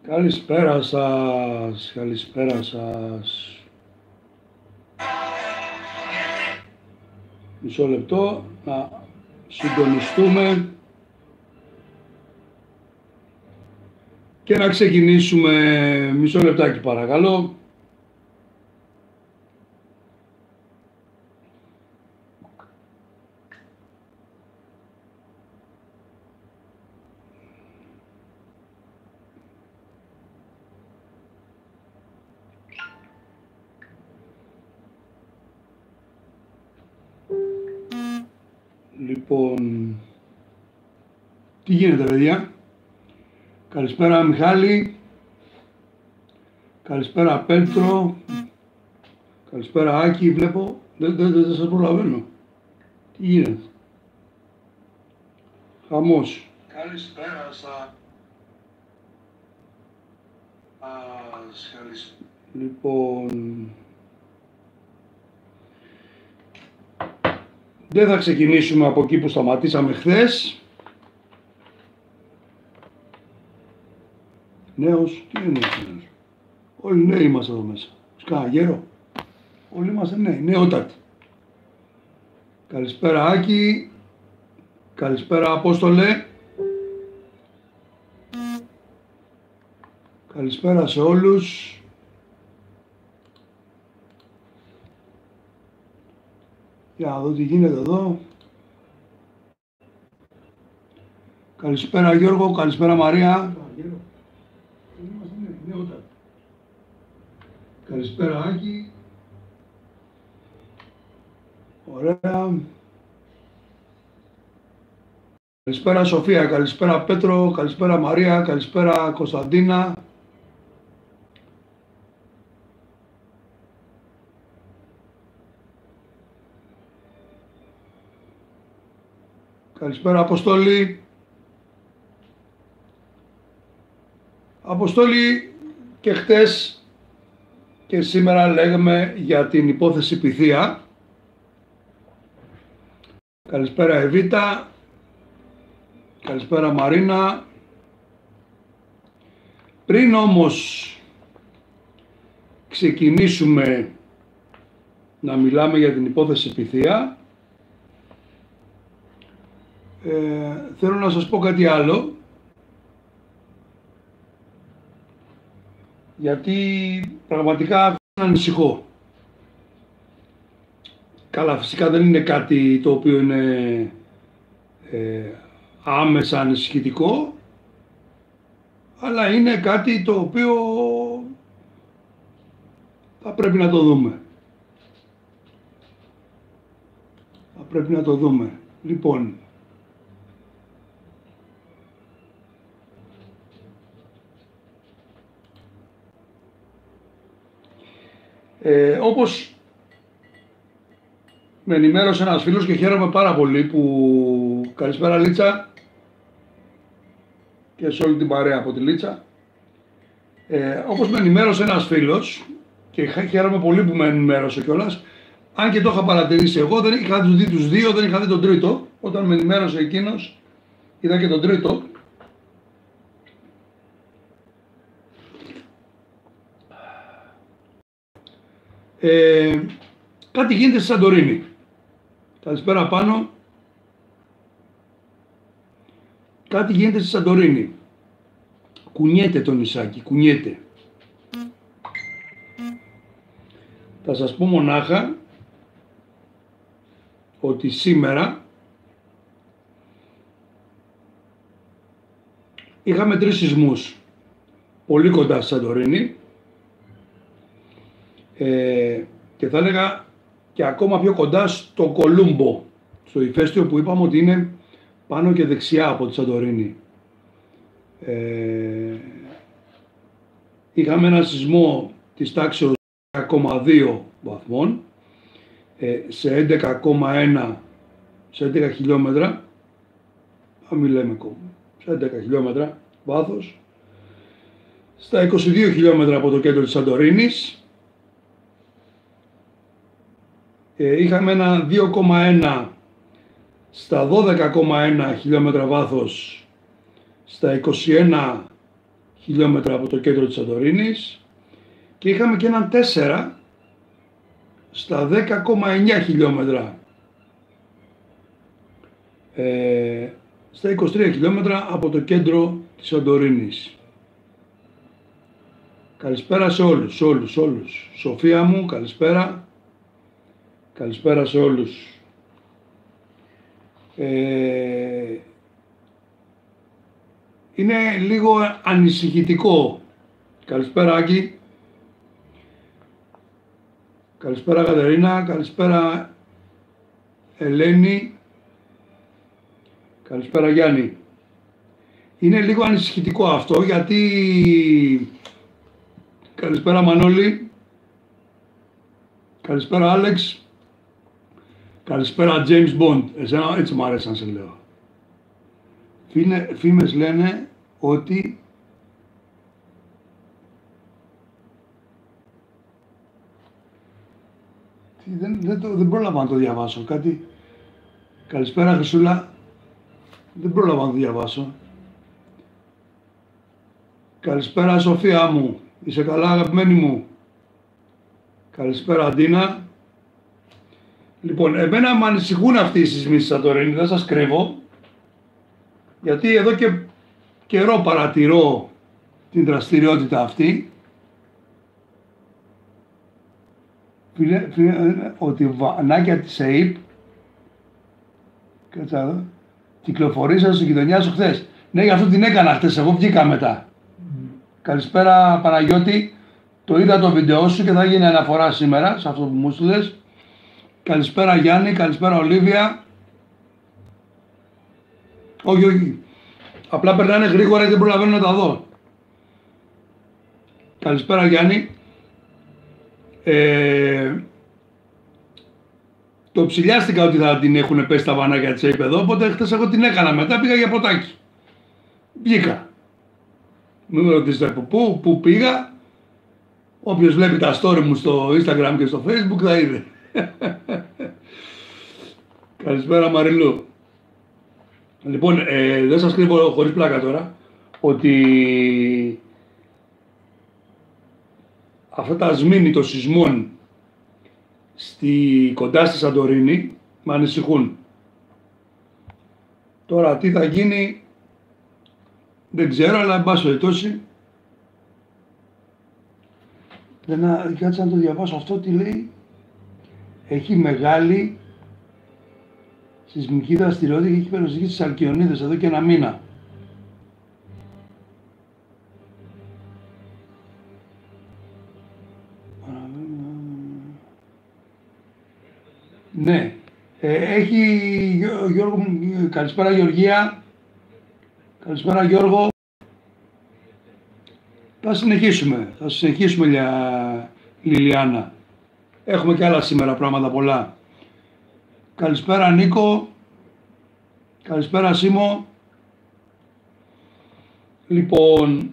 Καλησπέρα σας, καλησπέρα σας. Μισό λεπτό να συντονιστούμε και να ξεκινήσουμε. Μισό λεπτάκι παρακαλώ. Λοιπόν, τι γίνεται παιδιά? Καλησπέρα Μιχάλη, καλησπέρα Πέτρο, καλησπέρα Άκη, βλέπω, δεν σας προλαβαίνω. Τι γίνεται? Χαμός. Καλησπέρα σας. Λοιπόν, δεν θα ξεκινήσουμε από εκεί που σταματήσαμε χθες. Νέος, τι είναι νέος? Όλοι νέοι είμαστε εδώ μέσα. Σκά, γέρο. Όλοι είμαστε νέοι, νεότατοι. Καλησπέρα Άκη. Καλησπέρα Απόστολε. Καλησπέρα σε όλους. Για να δω τι γίνεται εδώ. Καλησπέρα Γιώργο, καλησπέρα Μαρία. Καλησπέρα Άκη. Ωραία. Καλησπέρα Σοφία, καλησπέρα Πέτρο, καλησπέρα Μαρία, καλησπέρα Κωνσταντίνα. Καλησπέρα Αποστόλη. Αποστόλη, και χτες και σήμερα λέγαμε για την υπόθεση Πυθία. Καλησπέρα Εβίτα. Καλησπέρα Μαρίνα. Πριν όμως ξεκινήσουμε να μιλάμε για την υπόθεση Πυθία, θέλω να σας πω κάτι άλλο, γιατί πραγματικά ανησυχώ. Καλά, φυσικά δεν είναι κάτι το οποίο είναι άμεσα ανησυχητικό, αλλά είναι κάτι το οποίο θα πρέπει να το δούμε. Θα πρέπει να το δούμε. Λοιπόν, όπως με ενημέρωσε ένας φίλος και χαίρομαι πάρα πολύ που... Καλησπέρα Λίτσα και σε όλη την παρέα από τη Λίτσα. Όπως με ενημέρωσε ένας φίλος και χαίρομαι πολύ που με ενημέρωσε κιόλας, αν και το είχα παρατηρήσει εγώ, δεν είχα δει τους δύο, δεν είχα δει τον τρίτο. Όταν με ενημέρωσε εκείνος, είδα και τον τρίτο. Κάτι γίνεται στη Σαντορίνη. Καλησπέρα πάνω. Κάτι γίνεται στη Σαντορίνη. Κουνιέται το νησάκι, κουνιέται. Θα σας πω μονάχα ότι σήμερα είχαμε 3 σεισμούς πολύ κοντά στη Σαντορίνη, και θα έλεγα και ακόμα πιο κοντά στο Κολούμπο, στο ηφαίστειο που είπαμε ότι είναι πάνω και δεξιά από τη Σαντορίνη. Είχαμε ένα σεισμό της τάξης 10,2 βαθμών σε 11,1 σε 11 χιλιόμετρα, αν μιλάμε ακόμα, σε 11 χιλιόμετρα βάθος, στα 22 χιλιόμετρα από το κέντρο της Σαντορίνης. Είχαμε ένα 2,1 στα 12,1 χιλιόμετρα βάθος, στα 21 χιλιόμετρα από το κέντρο της Σαντορίνης, και είχαμε και έναν 4 στα 10,9 χιλιόμετρα, στα 23 χιλιόμετρα από το κέντρο της Σαντορίνης. Καλησπέρα σε όλους. Σοφία μου, καλησπέρα. Καλησπέρα σε όλους. Είναι λίγο ανησυχητικό. Καλησπέρα Άκη. Καλησπέρα Κατερίνα. Καλησπέρα Ελένη. Καλησπέρα Γιάννη. Είναι λίγο ανησυχητικό αυτό, γιατί... Καλησπέρα Μανώλη. Καλησπέρα Άλεξ. Καλησπέρα James Bond. Εσένα έτσι μου αρέσει να σε λέω. Φήμες λένε ότι δεν πρόλαβα να το διαβάσω. Κάτι... Καλησπέρα Χρυσούλα. Δεν πρόλαβα να το διαβάσω. Καλησπέρα Σοφία μου. Είσαι καλά αγαπημένη μου. Καλησπέρα Αντίνα. Λοιπόν, εμένα με ανησυχούν αυτοί οι σεισμοί στη Σαντορίνη, δεν σας κρύβω. Γιατί εδώ και καιρό παρατηρώ την δραστηριότητα αυτή. Ότι βανάκια της ΕΙΠ κυκλοφορήσαν στη γειτονιά σου χθες. Ναι, γι' αυτό την έκανα χθες, εγώ βγήκα μετά. Καλησπέρα Παναγιώτη, το είδα το βίντεο σου και θα γίνει αναφορά σήμερα σε αυτό που μου στείλες. Καλησπέρα Γιάννη, καλησπέρα Ολίβια. Όχι. Απλά περνάνε γρήγορα και δεν προλαβαίνω να τα δω. Καλησπέρα Γιάννη. Το ψηλιάστηκα ότι θα την έχουν πέσει τα βανάκια της ΑΕΠ εδώ, οπότε χτες εγώ την έκανα μετά, πήγα για ποτάκι. Βγήκα. Μην με ρωτήσετε από πού πήγα. Όποιος βλέπει τα story μου στο Instagram και στο Facebook θα είδε. Καλησπέρα Μαριλού. Λοιπόν, δεν σας κρύβω χωρίς πλάκα τώρα ότι αυτά τα σμήνη των σεισμών κοντά στη Σαντορίνη με ανησυχούν. Τώρα τι θα γίνει δεν ξέρω, αλλά εν πάση περιπτώσει κάτσε να το διαβάσω αυτό τι λέει. Έχει μεγάλη σεισμική δραστηριότητα και έχει περιοριστεί στις Αλκιονίδες εδώ και ένα μήνα. Ναι, έχει Γιώργο, καλησπέρα Γεωργία, καλησπέρα Γιώργο. Θα συνεχίσουμε Λιλιάνα. Έχουμε και άλλα σήμερα πράγματα πολλά. Καλησπέρα Νίκο, καλησπέρα Σίμω. Λοιπόν,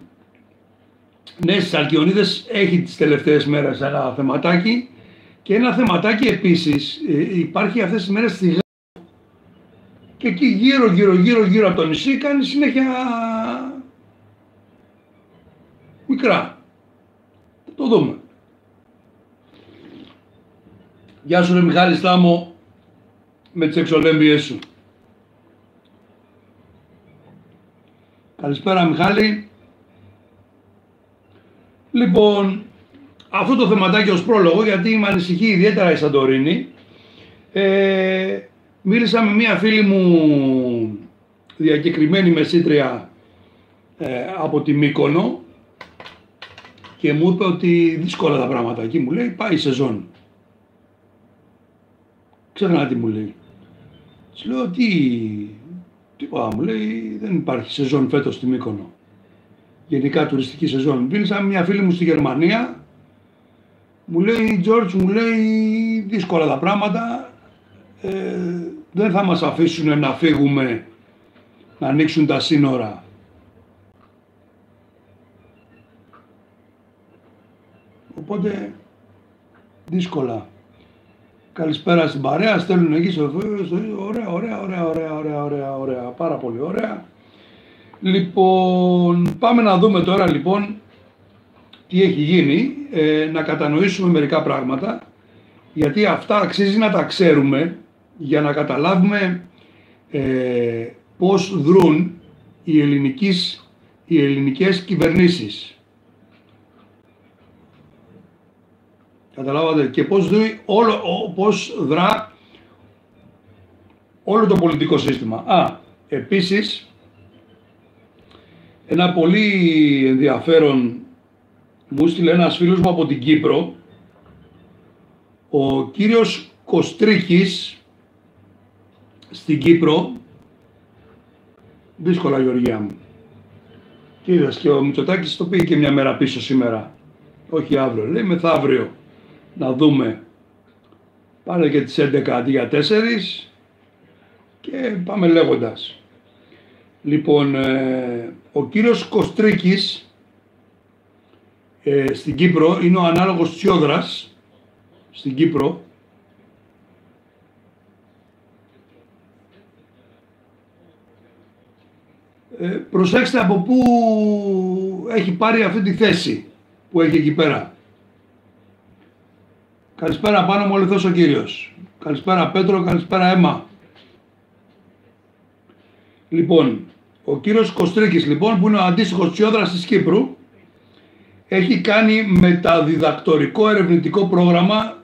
ναι, στις Αλκιονίδες έχει τις τελευταίες μέρες ένα θεματάκι. Και ένα θεματάκι επίσης υπάρχει αυτές τις μέρες στη Γάο. Και εκεί γύρω από το νησί κάνει συνέχεια μικρά. Θα το δούμε. Γεια σου ρε Μιχάλη Στάμο με τις εξολέμπιες σου. Καλησπέρα Μιχάλη. Λοιπόν, αυτό το θεματάκι ως πρόλογο, γιατί με ανησυχεί ιδιαίτερα η Σαντορίνη. Μίλησα με μία φίλη μου διακεκριμένη μεσήτρια από τη Μύκονο και μου είπε ότι δύσκολα τα πράγματα εκεί. Μου λέει πάει η σεζόν. Ξέχνα τι μου λέει. Της λέω τίποτα, μου λέει δεν υπάρχει σεζόν φέτος στη Μύκονο. Γενικά τουριστική σεζόν. Μίλησα με μια φίλη μου στη Γερμανία. Μου λέει George, μου λέει δύσκολα τα πράγματα. Δεν θα μας αφήσουν να φύγουμε, να ανοίξουν τα σύνορα. Οπότε δύσκολα. Καλησπέρα στην παρέα, στέλνουν εκεί στο ωραία. πάρα πολύ ωραία. Λοιπόν, πάμε να δούμε τώρα λοιπόν τι έχει γίνει, να κατανοήσουμε μερικά πράγματα, γιατί αυτά αξίζει να τα ξέρουμε για να καταλάβουμε πώς δρούν οι ελληνικές κυβερνήσεις. Καταλάβατε, και πώς δρά όλο το πολιτικό σύστημα. Επίσης, ένα πολύ ενδιαφέρον μου στείλε ένας φίλος μου από την Κύπρο, ο κύριος Κωστρίκης στην Κύπρο, δύσκολα Γεωργία μου, και είδες και ο Μητσοτάκης το πήγε και μια μέρα πίσω σήμερα, όχι αύριο, λέει μεθαύριο, να δούμε, πάνε και τις 11 αντί για 4 και πάμε λέγοντας. Λοιπόν, ο κύριος Κωστρίκης στην Κύπρο είναι ο ανάλογος Τσιόδρας στην Κύπρο. Προσέξτε από πού έχει πάρει αυτή τη θέση που έχει εκεί πέρα. Καλησπέρα πάνω μου ολυθός ο κύριος. Καλησπέρα Πέτρο, καλησπέρα Έμα. Λοιπόν, ο κύριος Κωστρίκης λοιπόν, που είναι ο αντίστοιχος Τσιόδρας της Κύπρου, έχει κάνει μεταδιδακτορικό ερευνητικό πρόγραμμα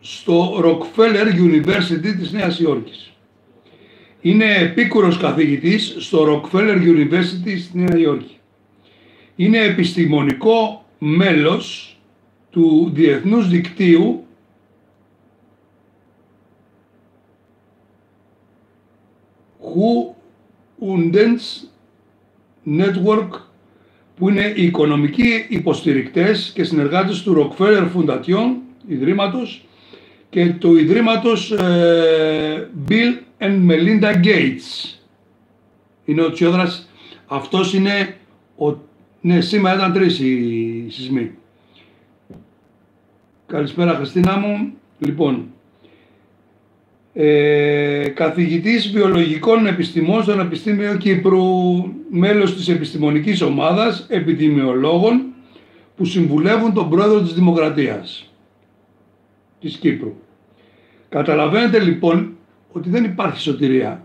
στο Rockefeller University της Νέας Υόρκης. Είναι επίκουρος καθηγητής στο Rockefeller University στη Νέα Υόρκη. Είναι επιστημονικό μέλος του Διεθνούς Δικτύου Undens Network, που είναι οι οικονομικοί υποστηρικτές και συνεργάτες του Rockefeller Foundation, Ιδρύματος, και του Ιδρύματος Bill and Melinda Gates. Είναι ο Τσιόδρας, αυτός είναι ναι, σήμερα ήταν 3 οι σεισμοί. Καλησπέρα Χριστίνα μου. Λοιπόν, καθηγητής βιολογικών επιστημών στο Πανεπιστήμιο Κύπρου, μέλος της επιστημονικής ομάδας επιδημιολόγων που συμβουλεύουν τον πρόεδρο της Δημοκρατίας της Κύπρου. Καταλαβαίνετε λοιπόν ότι δεν υπάρχει σωτηρία.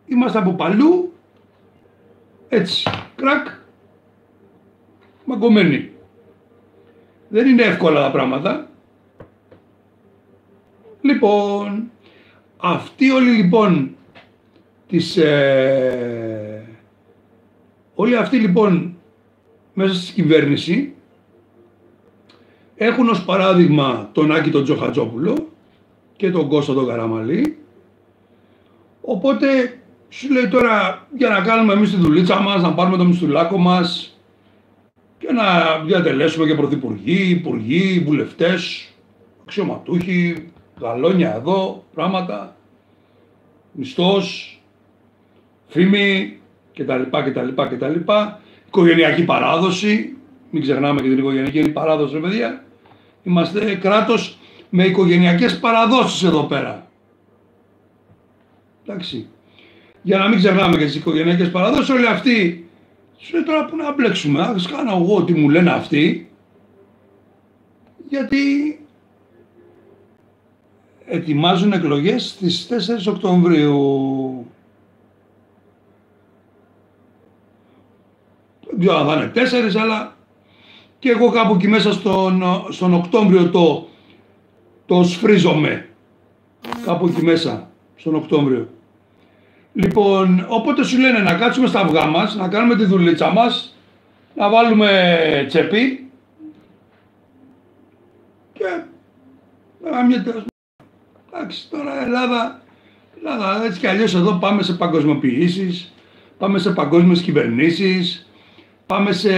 Είμαστε από παλού, έτσι, κρακ, μαγκωμένοι. Δεν είναι εύκολα τα πράγματα. Λοιπόν, αυτοί όλοι λοιπόν όλοι αυτοί λοιπόν μέσα στη κυβέρνηση έχουν ως παράδειγμα τον Άκη τον Τζοχατζόπουλο και τον Κώστα τον Καραμαλή. Οπότε σου λέει τώρα, για να κάνουμε εμείς τη δουλίτσα μας, να πάρουμε το μισθουλάκο μας και να διατελέσουμε και πρωθυπουργοί, υπουργοί, βουλευτές, αξιωματούχοι, γαλόνια εδώ, πράγματα, μισθός, φήμη κτλ. Οικογενειακή παράδοση, μην ξεχνάμε και την οικογενειακή παράδοση, ρε παιδιά. Είμαστε κράτος με οικογενειακές παραδόσεις εδώ πέρα. Εντάξει. Για να μην ξεχνάμε και τις οικογενειακές παραδόσεις, όλοι αυτοί σου λέει τώρα που να μπλέξουμε, ας κάνω εγώ ό,τι μου λένε αυτοί, γιατί ετοιμάζουν εκλογές στις 4 Οκτωβρίου. Δεν ξέρω αν θα είναι 4, αλλά και εγώ κάπου εκεί μέσα στον Οκτώβριο το σφρίζομαι. Κάπου εκεί μέσα, στον Οκτώβριο. Λοιπόν, οπότε σου λένε να κάτσουμε στα αυγά μας, να κάνουμε τη δουλίτσα μας, να βάλουμε τσέπη και να κάνουμε. Εντάξει, τώρα Ελλάδα έτσι κι αλλιώς εδώ πάμε σε παγκοσμιοποιήσεις, πάμε σε παγκόσμιες κυβερνήσεις, πάμε σε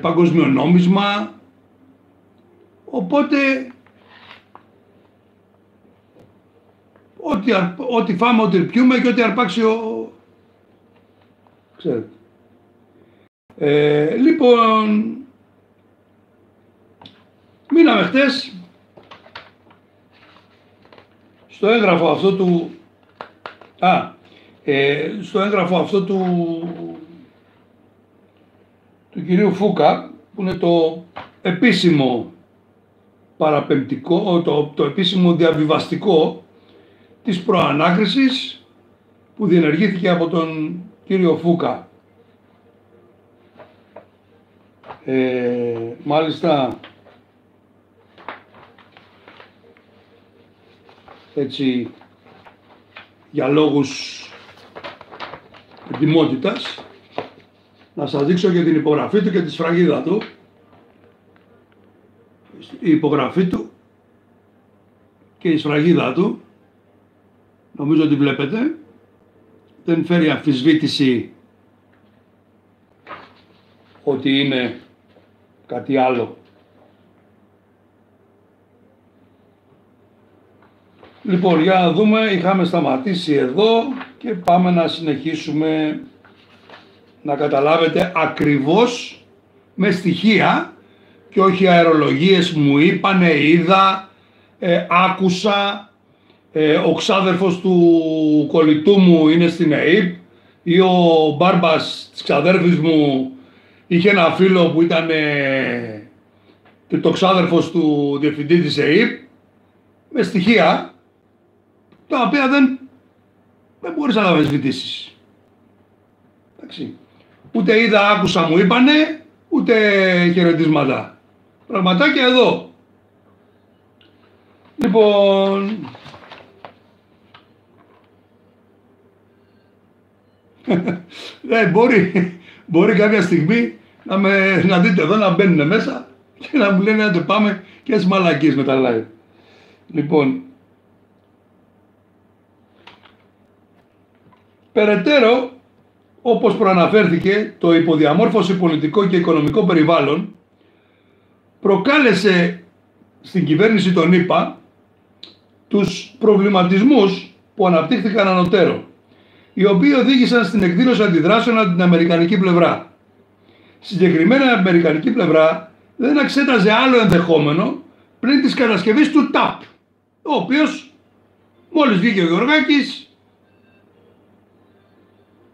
παγκοσμιονόμισμα, οπότε ό,τι φάμε, ό,τι πιούμε και ό,τι αρπάξει ξέρετε. Λοιπόν, μείναμε χτες στο έγγραφο αυτό του... στο έγγραφο αυτό του κυρίου Φούκα, που είναι το επίσημο παραπεμπτικό, το επίσημο διαβιβαστικό της προανάκρισης που διενεργήθηκε από τον κύριο Φούκα. Μάλιστα, έτσι, για λόγους εντιμότητας, να σας δείξω και την υπογραφή του και τη σφραγίδα του. Η υπογραφή του και η σφραγίδα του, νομίζω ότι βλέπετε, δεν φέρει αμφισβήτηση ότι είναι κάτι άλλο. Λοιπόν, για να δούμε, είχαμε σταματήσει εδώ και πάμε να συνεχίσουμε να καταλάβετε ακριβώς με στοιχεία και όχι αερολογίες μου είπανε, είδα, άκουσα, ο ξάδερφος του κολλητού μου είναι στην ΕΕΠ ή ο μπάρμπας της ξαδέρφης μου είχε ένα φίλο που ήταν το ξάδερφος του διευθυντή της ΕΕΠ, με στοιχεία τα οποία δεν μπορείς να τα αμφισβητήσεις. Εντάξει. Ούτε είδα, άκουσα μου είπανε, ούτε χαιρετίσματα. Πραγματάκια εδώ. Λοιπόν, μπορεί κάποια στιγμή να δείτε εδώ να μπαίνουν μέσα και να μου λένε να πάμε και στις μαλακίες με τα live. Λοιπόν, περαιτέρω, όπως προαναφέρθηκε, το υποδιαμόρφωση πολιτικό και οικονομικό περιβάλλον προκάλεσε στην κυβέρνηση των ΗΠΑ τους προβληματισμούς που αναπτύχθηκαν ανωτέρω, οι οποίοι οδήγησαν στην εκδήλωση αντιδράσεων από την αμερικανική πλευρά. Συγκεκριμένα η αμερικανική πλευρά δεν εξέταζε άλλο ενδεχόμενο πριν της κατασκευής του ΤΑΠ, ο οποίος μόλις βγήκε ο Γεωργάκης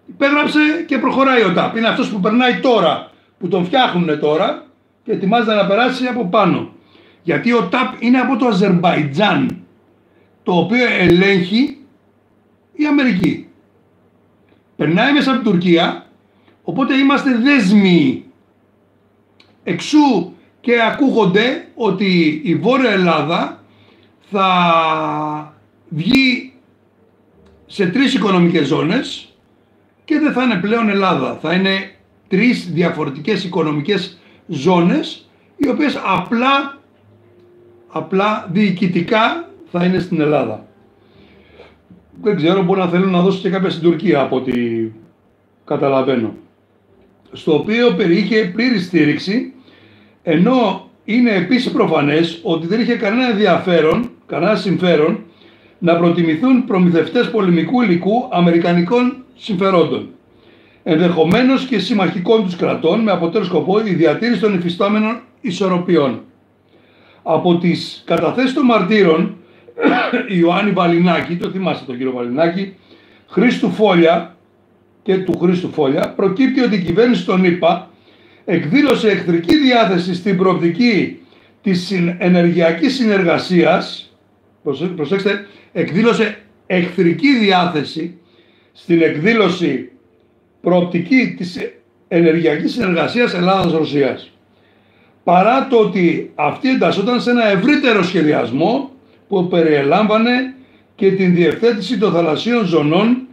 υπέγραψε και προχωράει ο ΤΑΠ. Είναι αυτός που περνάει τώρα, που τον φτιάχνουν τώρα και ετοιμάζεται να περάσει από πάνω. Γιατί ο ΤΑΠ είναι από το Αζερμπαϊτζάν, το οποίο ελέγχει η Αμερική. Περνάει μέσα από την Τουρκία, οπότε είμαστε δέσμοι. Εξού και ακούγονται ότι η Βόρεια Ελλάδα θα βγει σε 3 οικονομικές ζώνες και δεν θα είναι πλέον Ελλάδα. Θα είναι 3 διαφορετικές οικονομικές ζώνες, οι οποίες απλά διοικητικά θα είναι στην Ελλάδα. Δεν ξέρω, μπορεί να θέλουν να δώσουν και κάποια στην Τουρκία από ό,τι καταλαβαίνω. Στο οποίο περιείχε πλήρη στήριξη, ενώ είναι επίσης προφανές ότι δεν είχε κανένα συμφέρον να προτιμηθούν προμηθευτές πολεμικού υλικού αμερικανικών συμφερόντων, ενδεχομένως και συμμαχικών τους κρατών, με αποτέλεσμα σκοπό η διατήρηση των υφιστάμενων ισορροπιών. Από τις καταθέσεις των μαρτύρων Ιωάννη Βαλινάκη, το θυμάστε τον κύριο Βαλινάκη, Χρήστου Φόλια και του Χρήστου Φόλια, προκύπτει ότι η κυβέρνηση των ΗΠΑ εκδήλωσε εχθρική διάθεση στην προοπτική της ενεργειακής συνεργασίας. Προσέξτε, εκδήλωσε εχθρική διάθεση στην εκδήλωση προοπτική της ενεργειακής συνεργασίας Ελλάδας-Ρωσίας, παρά το ότι αυτή εντασσόταν σε ένα ευρύτερο σχεδιασμό που περιελάμβανε και την διευθέτηση των θαλασσίων ζωνών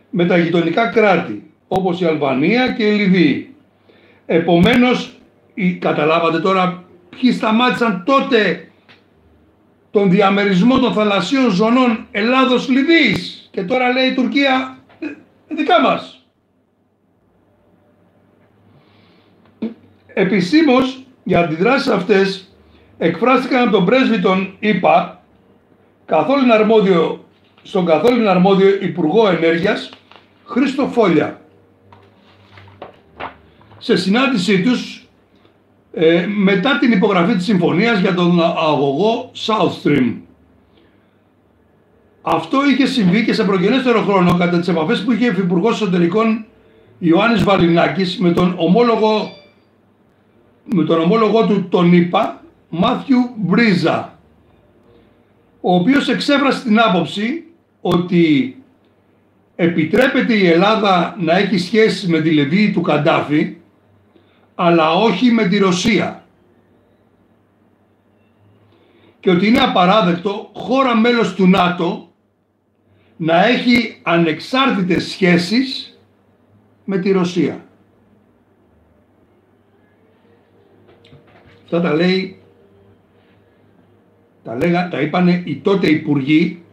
με τα γειτονικά κράτη, όπως η Αλβανία και η Λιβύη. Επομένως, καταλάβατε τώρα ποιοι σταμάτησαν τότε τον διαμερισμό των θαλασσίων ζωνών Ελλάδος-Λιβύης και τώρα λέει η Τουρκία δικά μας. Επισήμως, οι αντιδράσεις αυτές εκφράστηκαν από τον πρέσβη των ΗΠΑ στον καθόλου αρμόδιο Υπουργό Ενέργειας Χρήστο Φόλια, σε συνάντησή τους μετά την υπογραφή της συμφωνίας για τον αγωγό South Stream. Αυτό είχε συμβεί και σε προγενέστερο χρόνο κατά τις επαφές που είχε ο Υφυπουργός Εσωτερικών Ιωάννης Βαλινάκης με τον ομόλογο του τον ΗΠΑ Μάθιου Μπρίζα, ο οποίος εξέφρασε την άποψη ότι επιτρέπεται η Ελλάδα να έχει σχέσεις με τη Λιβύη του Καντάφη, αλλά όχι με τη Ρωσία, και ότι είναι απαράδεκτο χώρα μέλος του ΝΑΤΟ να έχει ανεξάρτητες σχέσεις με τη Ρωσία. Αυτά τα είπανε οι τότε υπουργοί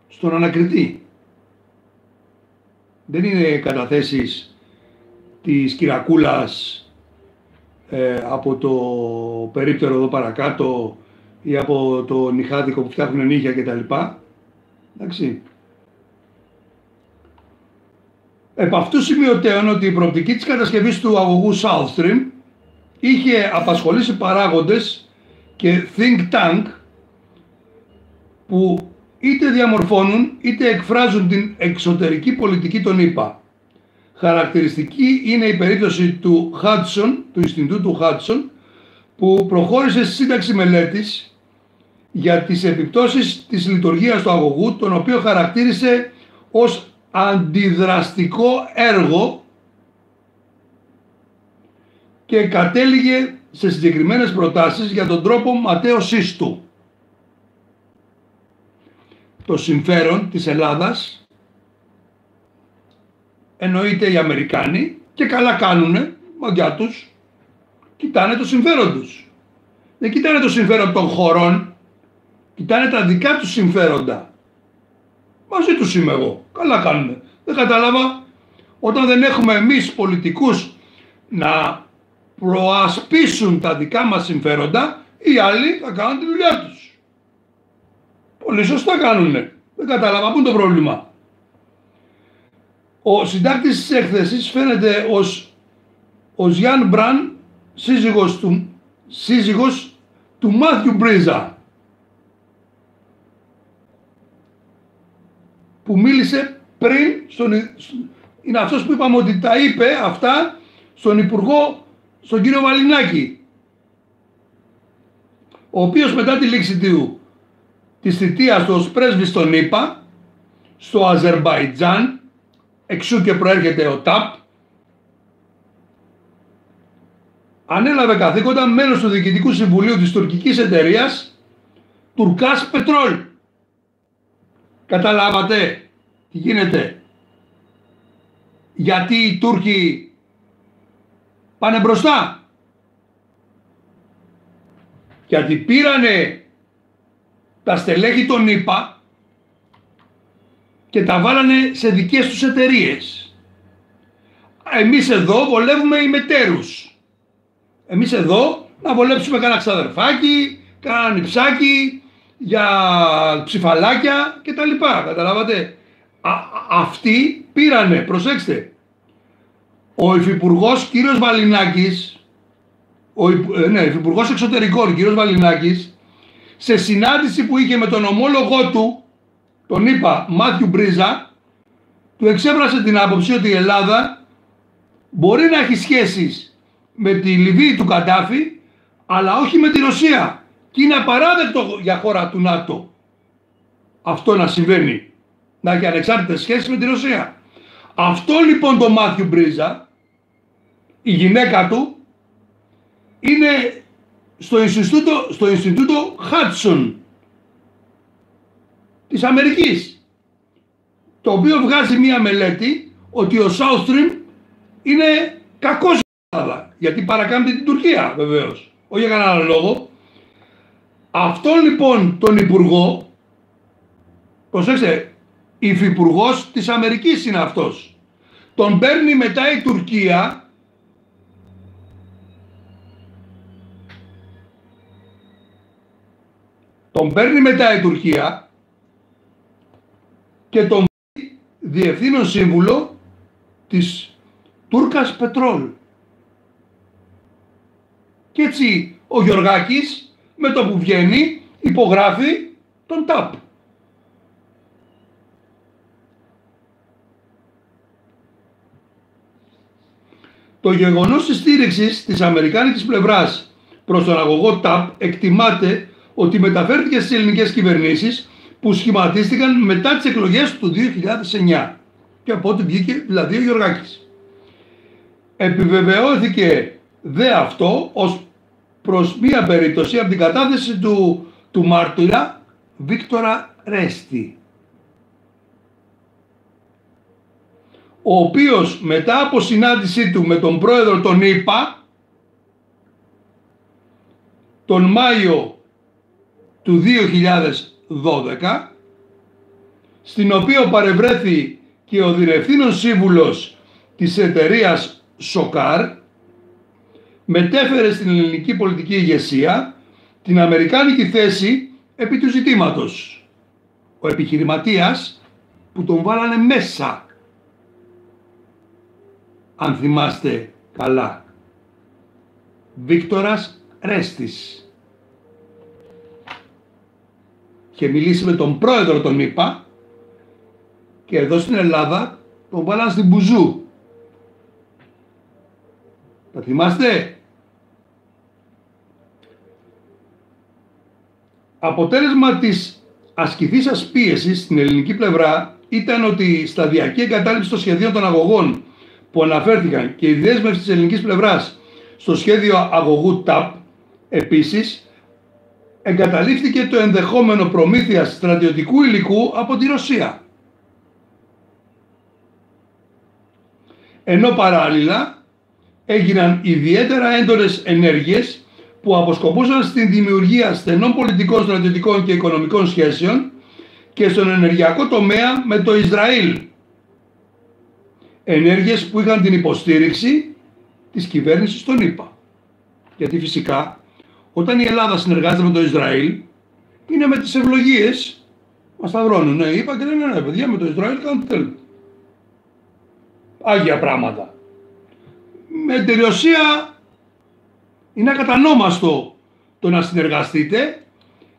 στον ανακριτή. Δεν είναι καταθέσεις της Κυρακούλας από το περίπτερο εδώ παρακάτω ή από το νυχάδικο που φτιάχνουν νύχια κτλ. Εντάξει. Επ' αυτού σημειωτέων ότι η προοπτική της κατασκευής του αγωγού South Stream είχε απασχολήσει παράγοντες και think tank που είτε διαμορφώνουν είτε εκφράζουν την εξωτερική πολιτική των ΗΠΑ. Χαρακτηριστική είναι η περίπτωση του Hudson, του Ινστιτούτου Hudson, που προχώρησε στη σύνταξη μελέτης για τις επιπτώσεις της λειτουργίας του αγωγού, τον οποίο χαρακτήρισε ως αντιδραστικό έργο και κατέληγε σε συγκεκριμένες προτάσεις για τον τρόπο ματέωσής του. Το συμφέρον της Ελλάδας, εννοείται οι Αμερικάνοι, και καλά κάνουνε, μαγιά τους, κοιτάνε το συμφέρον τους. Δεν κοιτάνε το συμφέρον των χωρών, κοιτάνε τα δικά τους συμφέροντα. Μαζί τους είμαι εγώ, καλά κάνουνε. Δεν κατάλαβα, όταν δεν έχουμε εμείς πολιτικούς να προασπίσουν τα δικά μας συμφέροντα, οι άλλοι θα κάνουν τη δουλειά τους. Πολύ σωστά κάνουνε. Δεν κατάλαβα, πού είναι το πρόβλημα. Ο συντάκτης της έκθεσης φαίνεται ως Γιάν Μπραν, σύζυγος του Μάθιου Μπρίζα, που μίλησε πριν, είναι αυτός που είπαμε ότι τα είπε αυτά στον Υπουργό, στον κύριο Βαλινάκη, ο οποίος μετά τη λήξη της θητείας του ως πρέσβης στον ΗΠΑ, στο Αζερμπαϊτζάν, εξού και προέρχεται ο ΤΑΠ, ανέλαβε καθήκοντα μέλος του Διοικητικού Συμβουλίου της τουρκικής εταιρείας Τουρκάς Πετρόλ. Καταλάβατε τι γίνεται? Γιατί οι Τούρκοι πάνε μπροστά? Γιατί πήρανε τα στελέχη των ΗΠΑ και τα βάλανε σε δικές τους εταιρείες. Εμείς εδώ βολεύουμε ημετέρους. Εμείς εδώ να βολέψουμε κανένα ξαδερφάκι, κανένα νυψάκι, για ψηφαλάκια και τα λοιπά. Καταλάβατε? Αυτοί πήρανε, προσέξτε, ο Υφυπουργός κύριος Βαλινάκης, ο Υφυπουργός Εξωτερικών κύριος Βαλινάκης, σε συνάντηση που είχε με τον ομόλογό του, τον ΗΠΑ Μάθιου Μπρίζα, του εξέφρασε την άποψη ότι η Ελλάδα μπορεί να έχει σχέσεις με τη Λιβύη του Καντάφη, αλλά όχι με τη Ρωσία. Και είναι απαράδεκτο για χώρα του ΝΑΤΟ αυτό να συμβαίνει, να έχει ανεξάρτητες σχέσεις με τη Ρωσία. Αυτό λοιπόν το Μάθιου Μπρίζα, η γυναίκα του, είναι στο Ινστιτούτο Hudson της Αμερικής, το οποίο βγάζει μία μελέτη ότι ο South Stream είναι κακός στην Ελλάδα, γιατί παρακάμπτει την Τουρκία βεβαίως, όχι για κανένα λόγο. Αυτόν λοιπόν τον υπουργό, προσέξτε, υφυπουργός της Αμερικής είναι αυτός, τον παίρνει μετά η Τουρκία και τον διευθύνων σύμβουλο της Τούρκας Πετρόλ. Και έτσι ο Γιωργάκης με το που βγαίνει υπογράφει τον ΤΑΠ. Το γεγονός της στήριξης της αμερικάνικης πλευράς προς τον αγωγό TAP εκτιμάται ότι μεταφέρθηκε στις ελληνικές κυβερνήσεις που σχηματίστηκαν μετά τις εκλογές του 2009 και από ό,τι βγήκε δηλαδή ο Γιωργάκης. Επιβεβαιώθηκε δε αυτό ως προς μία περίπτωση από την κατάθεση του μάρτυρα Βίκτορα Ρέστη, ο οποίος μετά από συνάντησή του με τον πρόεδρο των ΗΠΑ τον Μάιο του 2012, στην οποία παρευρέθη και ο διευθύνων σύμβουλος της εταιρείας Σοκάρ, μετέφερε στην ελληνική πολιτική ηγεσία την αμερικάνικη θέση επί του ζητήματος. Ο επιχειρηματίας που τον βάλανε μέσα, αν θυμάστε καλά, Βίκτορας Ρέστης. Είχε μιλήσει με τον πρόεδρο των ΗΠΑ και εδώ στην Ελλάδα τον βάλαν στην Μπουζού. Τα θυμάστε? Αποτέλεσμα της ασκηθήσας πίεσης στην ελληνική πλευρά ήταν ότι η σταδιακή εγκατάλειψη των σχεδίων των αγωγών που αναφέρθηκαν και η δέσμευση της ελληνικής πλευράς στο σχέδιο αγωγού TAP, επίσης εγκαταλείφθηκε το ενδεχόμενο προμήθειας στρατιωτικού υλικού από τη Ρωσία. Ενώ παράλληλα έγιναν ιδιαίτερα έντονες ενέργειες που αποσκοπούσαν στην δημιουργία στενών πολιτικών, στρατιωτικών και οικονομικών σχέσεων και στον ενεργειακό τομέα με το Ισραήλ. Ενέργειες που είχαν την υποστήριξη της κυβέρνησης των ΗΠΑ. Γιατί φυσικά όταν η Ελλάδα συνεργάζεται με το Ισραήλ είναι με τις ευλογίες, μας σταυρώνουν. Ναι, είπα και λένε ναι παιδιά, με το Ισραήλ κάνουν τι θέλουν. Άγια πράγματα. Με τη Ρωσία είναι ακατανόμαστο το να συνεργαστείτε,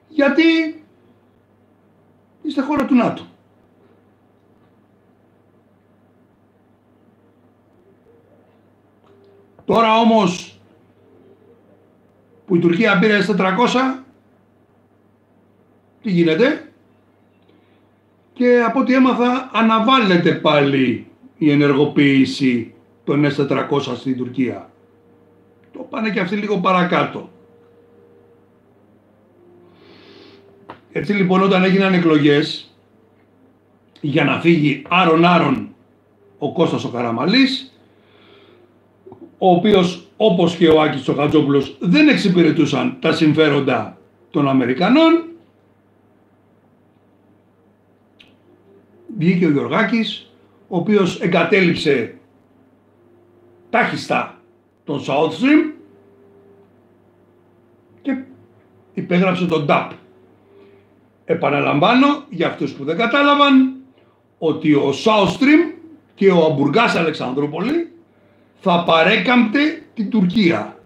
γιατί είστε χώρα του ΝΑΤΟ. Τώρα όμως που η Τουρκία πήρε S-400, τι γίνεται? Και από ό,τι έμαθα αναβάλλεται πάλι η ενεργοποίηση των S-400 στην Τουρκία. Το πάνε και αυτοί λίγο παρακάτω. Έτσι λοιπόν όταν έγιναν εκλογές για να φύγει άρον-άρον ο Κώστας ο Καραμανλής, ο οποίος όπως και ο Άκης ο Χατζόπουλος δεν εξυπηρετούσαν τα συμφέροντα των Αμερικανών, βγήκε ο Γιωργάκης, ο οποίος εγκατέλειψε τάχιστα τον South Stream και υπέγραψε τον TAP. Επαναλαμβάνω για αυτούς που δεν κατάλαβαν ότι ο South Stream και ο Αμπουργάς Αλεξανδρούπολη θα παρέκαμπτε την Τουρκία.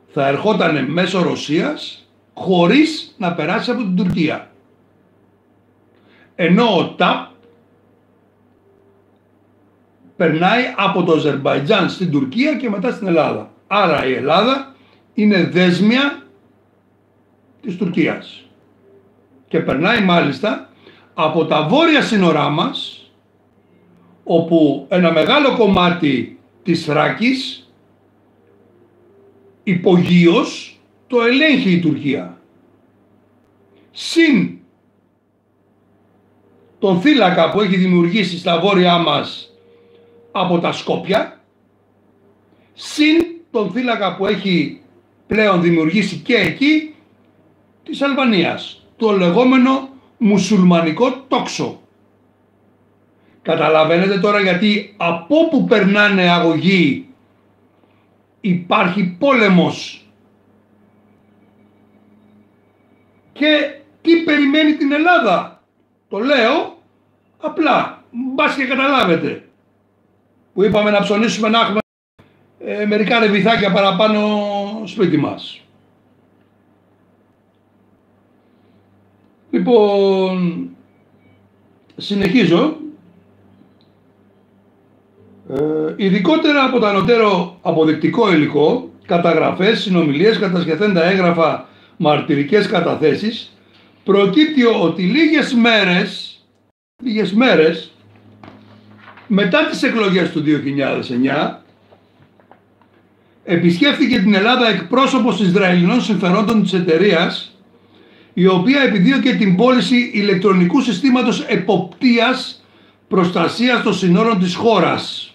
Θα ερχότανε μέσω Ρωσίας χωρίς να περάσει από την Τουρκία. Ενώ ο TAP περνάει από το Αζερμπαϊτζάν στην Τουρκία και μετά στην Ελλάδα. Άρα η Ελλάδα είναι δέσμια της Τουρκίας. Και περνάει μάλιστα από τα βόρεια σύνορά μας, όπου ένα μεγάλο κομμάτι της Θράκης υπογείως το ελέγχει η Τουρκία. Συν τον θύλακα που έχει δημιουργήσει στα βόρειά μας από τα Σκόπια, συν τον θύλακα που έχει πλέον δημιουργήσει και εκεί της Αλβανίας, το λεγόμενο μουσουλμανικό τόξο. Καταλαβαίνετε τώρα γιατί από όπου περνάνε αγωγοί υπάρχει πόλεμος. Και τι περιμένει την Ελλάδα? Το λέω απλά, μπας και καταλάβετε. Που είπαμε να ψωνίσουμε να έχουμε μερικά ρεβιθάκια παραπάνω σπίτι μας. Λοιπόν, συνεχίζω. Ειδικότερα από το ανωτέρω αποδεικτικό υλικό, καταγραφές, συνομιλίες, κατασχεθέντα έγγραφα, μαρτυρικές καταθέσεις, προκύπτει ότι λίγες μέρες μετά τις εκλογές του 2009 επισκέφθηκε την Ελλάδα εκπρόσωπος Ισραηλινών συμφερόντων της εταιρείας, η οποία επιδίωκε την πώληση ηλεκτρονικού συστήματος εποπτείας προστασίας των συνόρων της χώρας.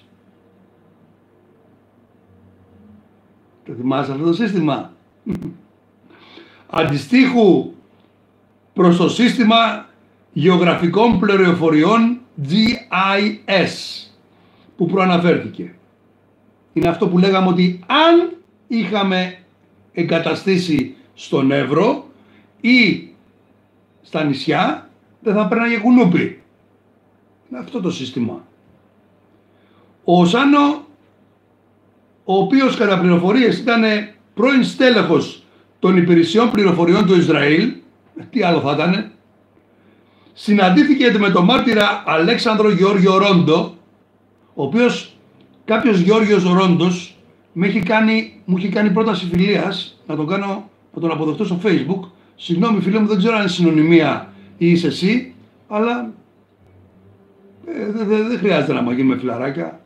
Το θυμάσαι αυτό το σύστημα? Αντιστοίχου προς το σύστημα γεωγραφικών πληροφοριών GIS που προαναφέρθηκε. Είναι αυτό που λέγαμε ότι αν είχαμε εγκαταστήσει στον Εύρο ή στα νησιά δεν θα πέρναγε κουνούπι. Είναι αυτό το σύστημα. Ο Σάνο, ο οποίος κατά πληροφορίες ήταν πρώην στέλεχος των υπηρεσιών πληροφοριών του Ισραήλ, τι άλλο θα ήταν, συναντήθηκε με τον μάρτυρα Αλέξανδρο Γεώργιο Ρόντο, ο οποίος κάποιος Γεώργιος Ρόντος μου είχε κάνει πρόταση φιλίας να τον αποδεχτώ στο Facebook. Συγγνώμη φίλε μου, δεν ξέρω αν είναι συνωνυμία ή είσαι εσύ, αλλά δεν χρειάζεται να μαγίνουμε φιλαράκια.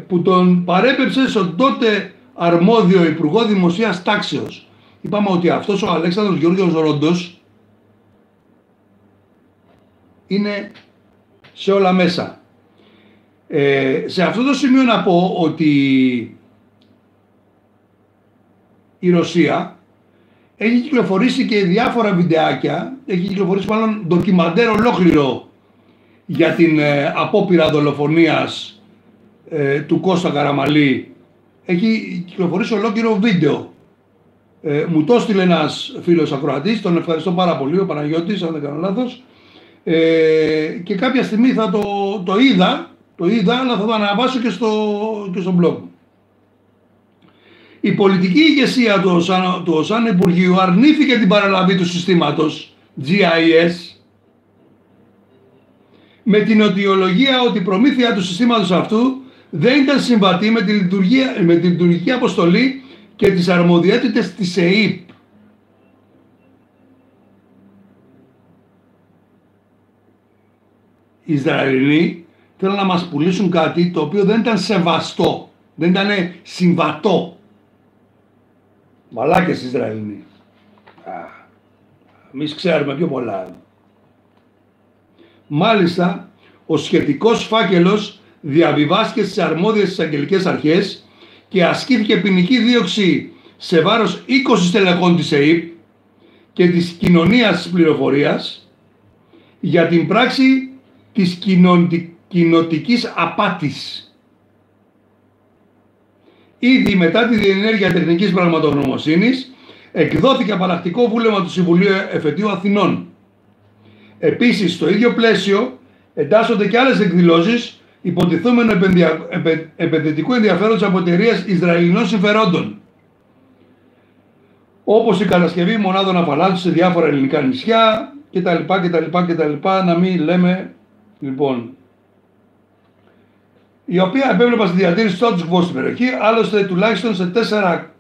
Που τον παρέπεψε στον τότε αρμόδιο Υπουργό Δημοσίας Τάξεως. Είπαμε ότι αυτός ο Αλέξανδρος Γεώργιος Ρόντος είναι σε όλα μέσα. Σε αυτό το σημείο να πω ότι η Ρωσία έχει κυκλοφορήσει και διάφορα βιντεάκια, έχει κυκλοφορήσει μάλλον ντοκιμαντέρ ολόκληρο για την απόπειρα δολοφονίας του Κώστα Καραμαλή. Έχει κυκλοφορήσει ολόκληρο βίντεο. Μου το έστειλε ένας φίλος ακροατής, τον ευχαριστώ πάρα πολύ, ο Παναγιώτης, αν δεν κάνω λάθος, και κάποια στιγμή θα το είδα, αλλά θα το αναβάσω και στο blog μου. Η πολιτική ηγεσία του ΟΣΑΝ Υπουργείου αρνήθηκε την παραλαβή του συστήματος GIS με την αιτιολογία ότι η προμήθεια του συστήματος αυτού δεν ήταν συμβατή με τη λειτουργική αποστολή και τις αρμοδιότητες της ΕΕΠ. Οι Ισραηλοί θέλουν να μας πουλήσουν κάτι το οποίο δεν ήταν σεβαστό, δεν ήταν συμβατό. Μαλάκες Ισραηλοί. Εμείς ξέρουμε πιο πολλά. Μάλιστα, ο σχετικός φάκελος διαβιβάστηκε στις αρμόδιες εισαγγελικές αρχές και ασκήθηκε ποινική δίωξη σε βάρος 20 στελεχών της ΕΕΠ και της κοινωνίας της πληροφορίας για την πράξη της κοινοτικής απάτης. Ήδη μετά τη διενέργεια τεχνικής πραγματογνωμοσύνης εκδόθηκε απαλλακτικό βούλευμα του Συμβουλίου Εφετείου Αθηνών. Επίσης, στο ίδιο πλαίσιο εντάσσονται και άλλες εκδηλώσεις υποτιθούμενου επενδυτικού ενδιαφέροντος από εταιρείες Ισραηλινών συμφερόντων, όπως η κατασκευή μονάδων αφαλάτου σε διάφορα ελληνικά νησιά κτλ. Να μην λέμε, λοιπόν, η οποία επέβλεπα στη διατήρηση του status quo στην περιοχή. Άλλωστε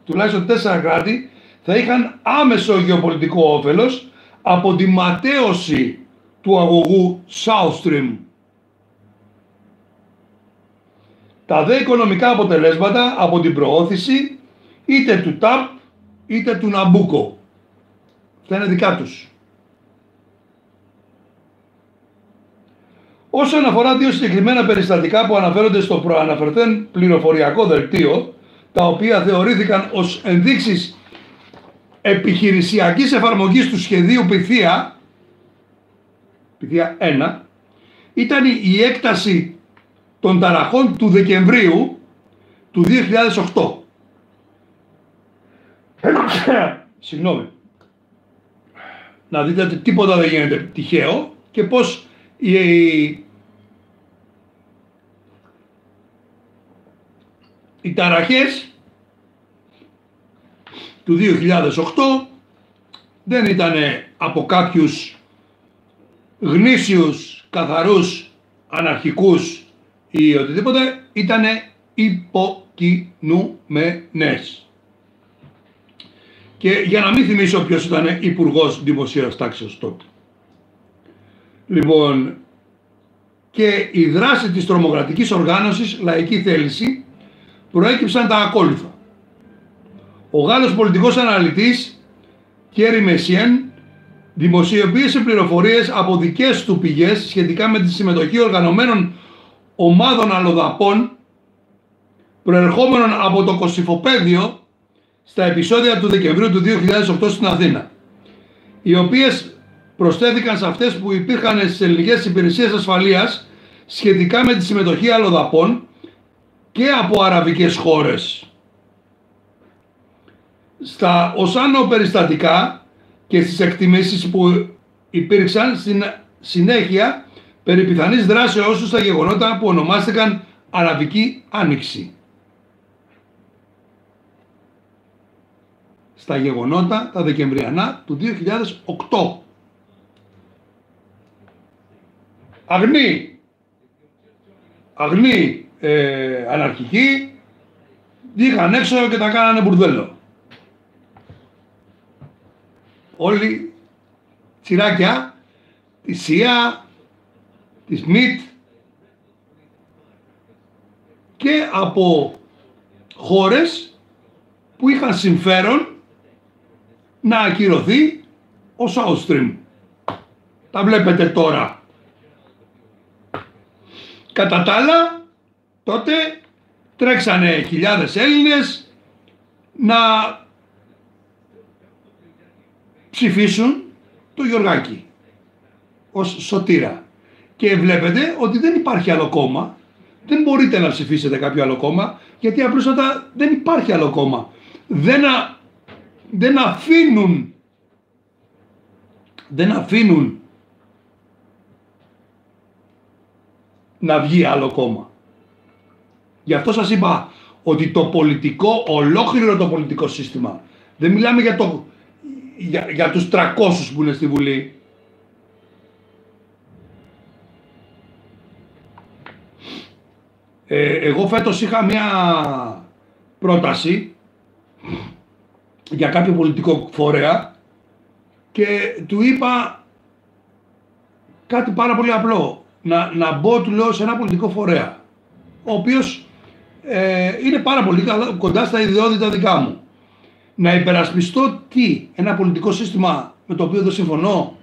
τουλάχιστον 4 κράτη θα είχαν άμεσο γεωπολιτικό όφελος από τη ματέωση του αγωγού South Stream. Τα δε οικονομικά αποτελέσματα από την προώθηση είτε του ΤΑΠ είτε του Ναμπούκο θα είναι δικά τους. Όσον αφορά δύο συγκεκριμένα περιστατικά που αναφέρονται στο προαναφερθέν πληροφοριακό δελτίο, τα οποία θεωρήθηκαν ως ενδείξεις επιχειρησιακής εφαρμογής του σχεδίου Πυθία 1, ήταν η έκταση των ταραχών του Δεκεμβρίου του 2008. Συγγνώμη. Να δείτε ότι τίποτα δεν γίνεται τυχαίο και πως οι ταραχές του 2008 δεν ήταν από κάποιους γνήσιους καθαρούς αναρχικούς ή οτιδήποτε, ήταν υποκινούμενες. Και για να μην θυμίσω ποιος ήταν υπουργός δημοσίας τάξης τότε. Λοιπόν, και η δράση της τρομοκρατικής οργάνωσης Λαϊκή Θέληση προέκυψαν τα ακόλουθα. Ο Γάλλος πολιτικός αναλυτής Κέρι Μεσιέν δημοσιοποίησε πληροφορίες από δικές του πηγές σχετικά με τη συμμετοχή οργανωμένων ομάδων αλλοδαπών προερχόμενων από το Κωσυφοπαίδιο στα επεισόδια του Δεκεμβρίου του 2008 στην Αθήνα, οι οποίες προσθέθηκαν σε αυτές που υπήρχαν στις ελληνικές υπηρεσίες ασφαλείας σχετικά με τη συμμετοχή αλλοδαπών και από αραβικές χώρες. Στα ως άνω περιστατικά και στις εκτιμήσεις που υπήρξαν στην συνέχεια περί πιθανής δράσεώς τους στα γεγονότα που ονομάστηκαν Αραβική Άνοιξη. Στα γεγονότα τα Δεκεμβριανά του 2008. Αγνοί αναρχικοί βγήκαν έξω και τα κάνανε μπουρδέλο. Όλοι τσιράκια της ΣΥΑ, της ΜΙΤ και από χώρες που είχαν συμφέρον να ακυρωθεί ο South Stream. Τα βλέπετε τώρα. Κατά τα άλλα, τότε τρέξανε χιλιάδες Έλληνες να ψηφίσουν το Γιωργάκη ως σωτήρα. Και βλέπετε ότι δεν υπάρχει άλλο κόμμα, δεν μπορείτε να ψηφίσετε κάποιο άλλο κόμμα, γιατί απλούστατα δεν υπάρχει άλλο κόμμα. Δεν αφήνουν να βγει άλλο κόμμα. Γι' αυτό σας είπα ότι το πολιτικό, ολόκληρο το πολιτικό σύστημα, δεν μιλάμε για τους 300 που είναι στη Βουλή. Εγώ φέτος είχα μια πρόταση για κάποιο πολιτικό φορέα και του είπα κάτι πάρα πολύ απλό. Να μπω, του λέω, σε ένα πολιτικό φορέα, ο οποίος είναι πάρα πολύ κοντά στα ιδιότητα δικά μου. Να υπερασπιστώ ένα πολιτικό σύστημα με το οποίο δεν συμφωνώ.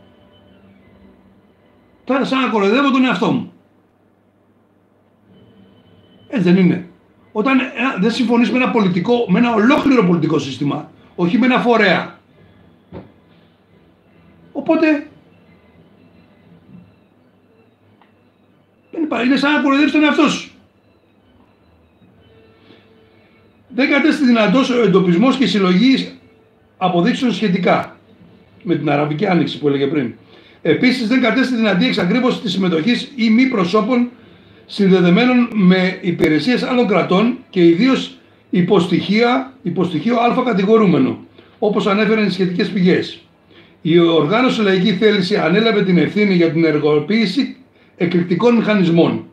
Τώρα σαν να κοροϊδεύω τον εαυτό μου. Έτσι δεν είναι? Όταν δεν συμφωνείς με ένα ολόκληρο πολιτικό σύστημα, όχι με ένα φορέα. Οπότε είναι σαν να κοροϊδεύεις τον εαυτό σου. Δεν κατέστη δυνατός ο εντοπισμός και η συλλογή αποδείξεων σχετικά με την Αραβική Άνοιξη που έλεγε πριν. Επίσης δεν κατέστη δυνατή εξακρίβωση της συμμετοχής ή μη προσώπων συνδεδεμένων με υπηρεσίες άλλων κρατών και ιδίως υποστοιχείο α κατηγορούμενο, όπως ανέφεραν οι σχετικές πηγές. Η οργάνωση Λαϊκή Θέληση ανέλαβε την ευθύνη για την ενεργοποίηση εκρηκτικών μηχανισμών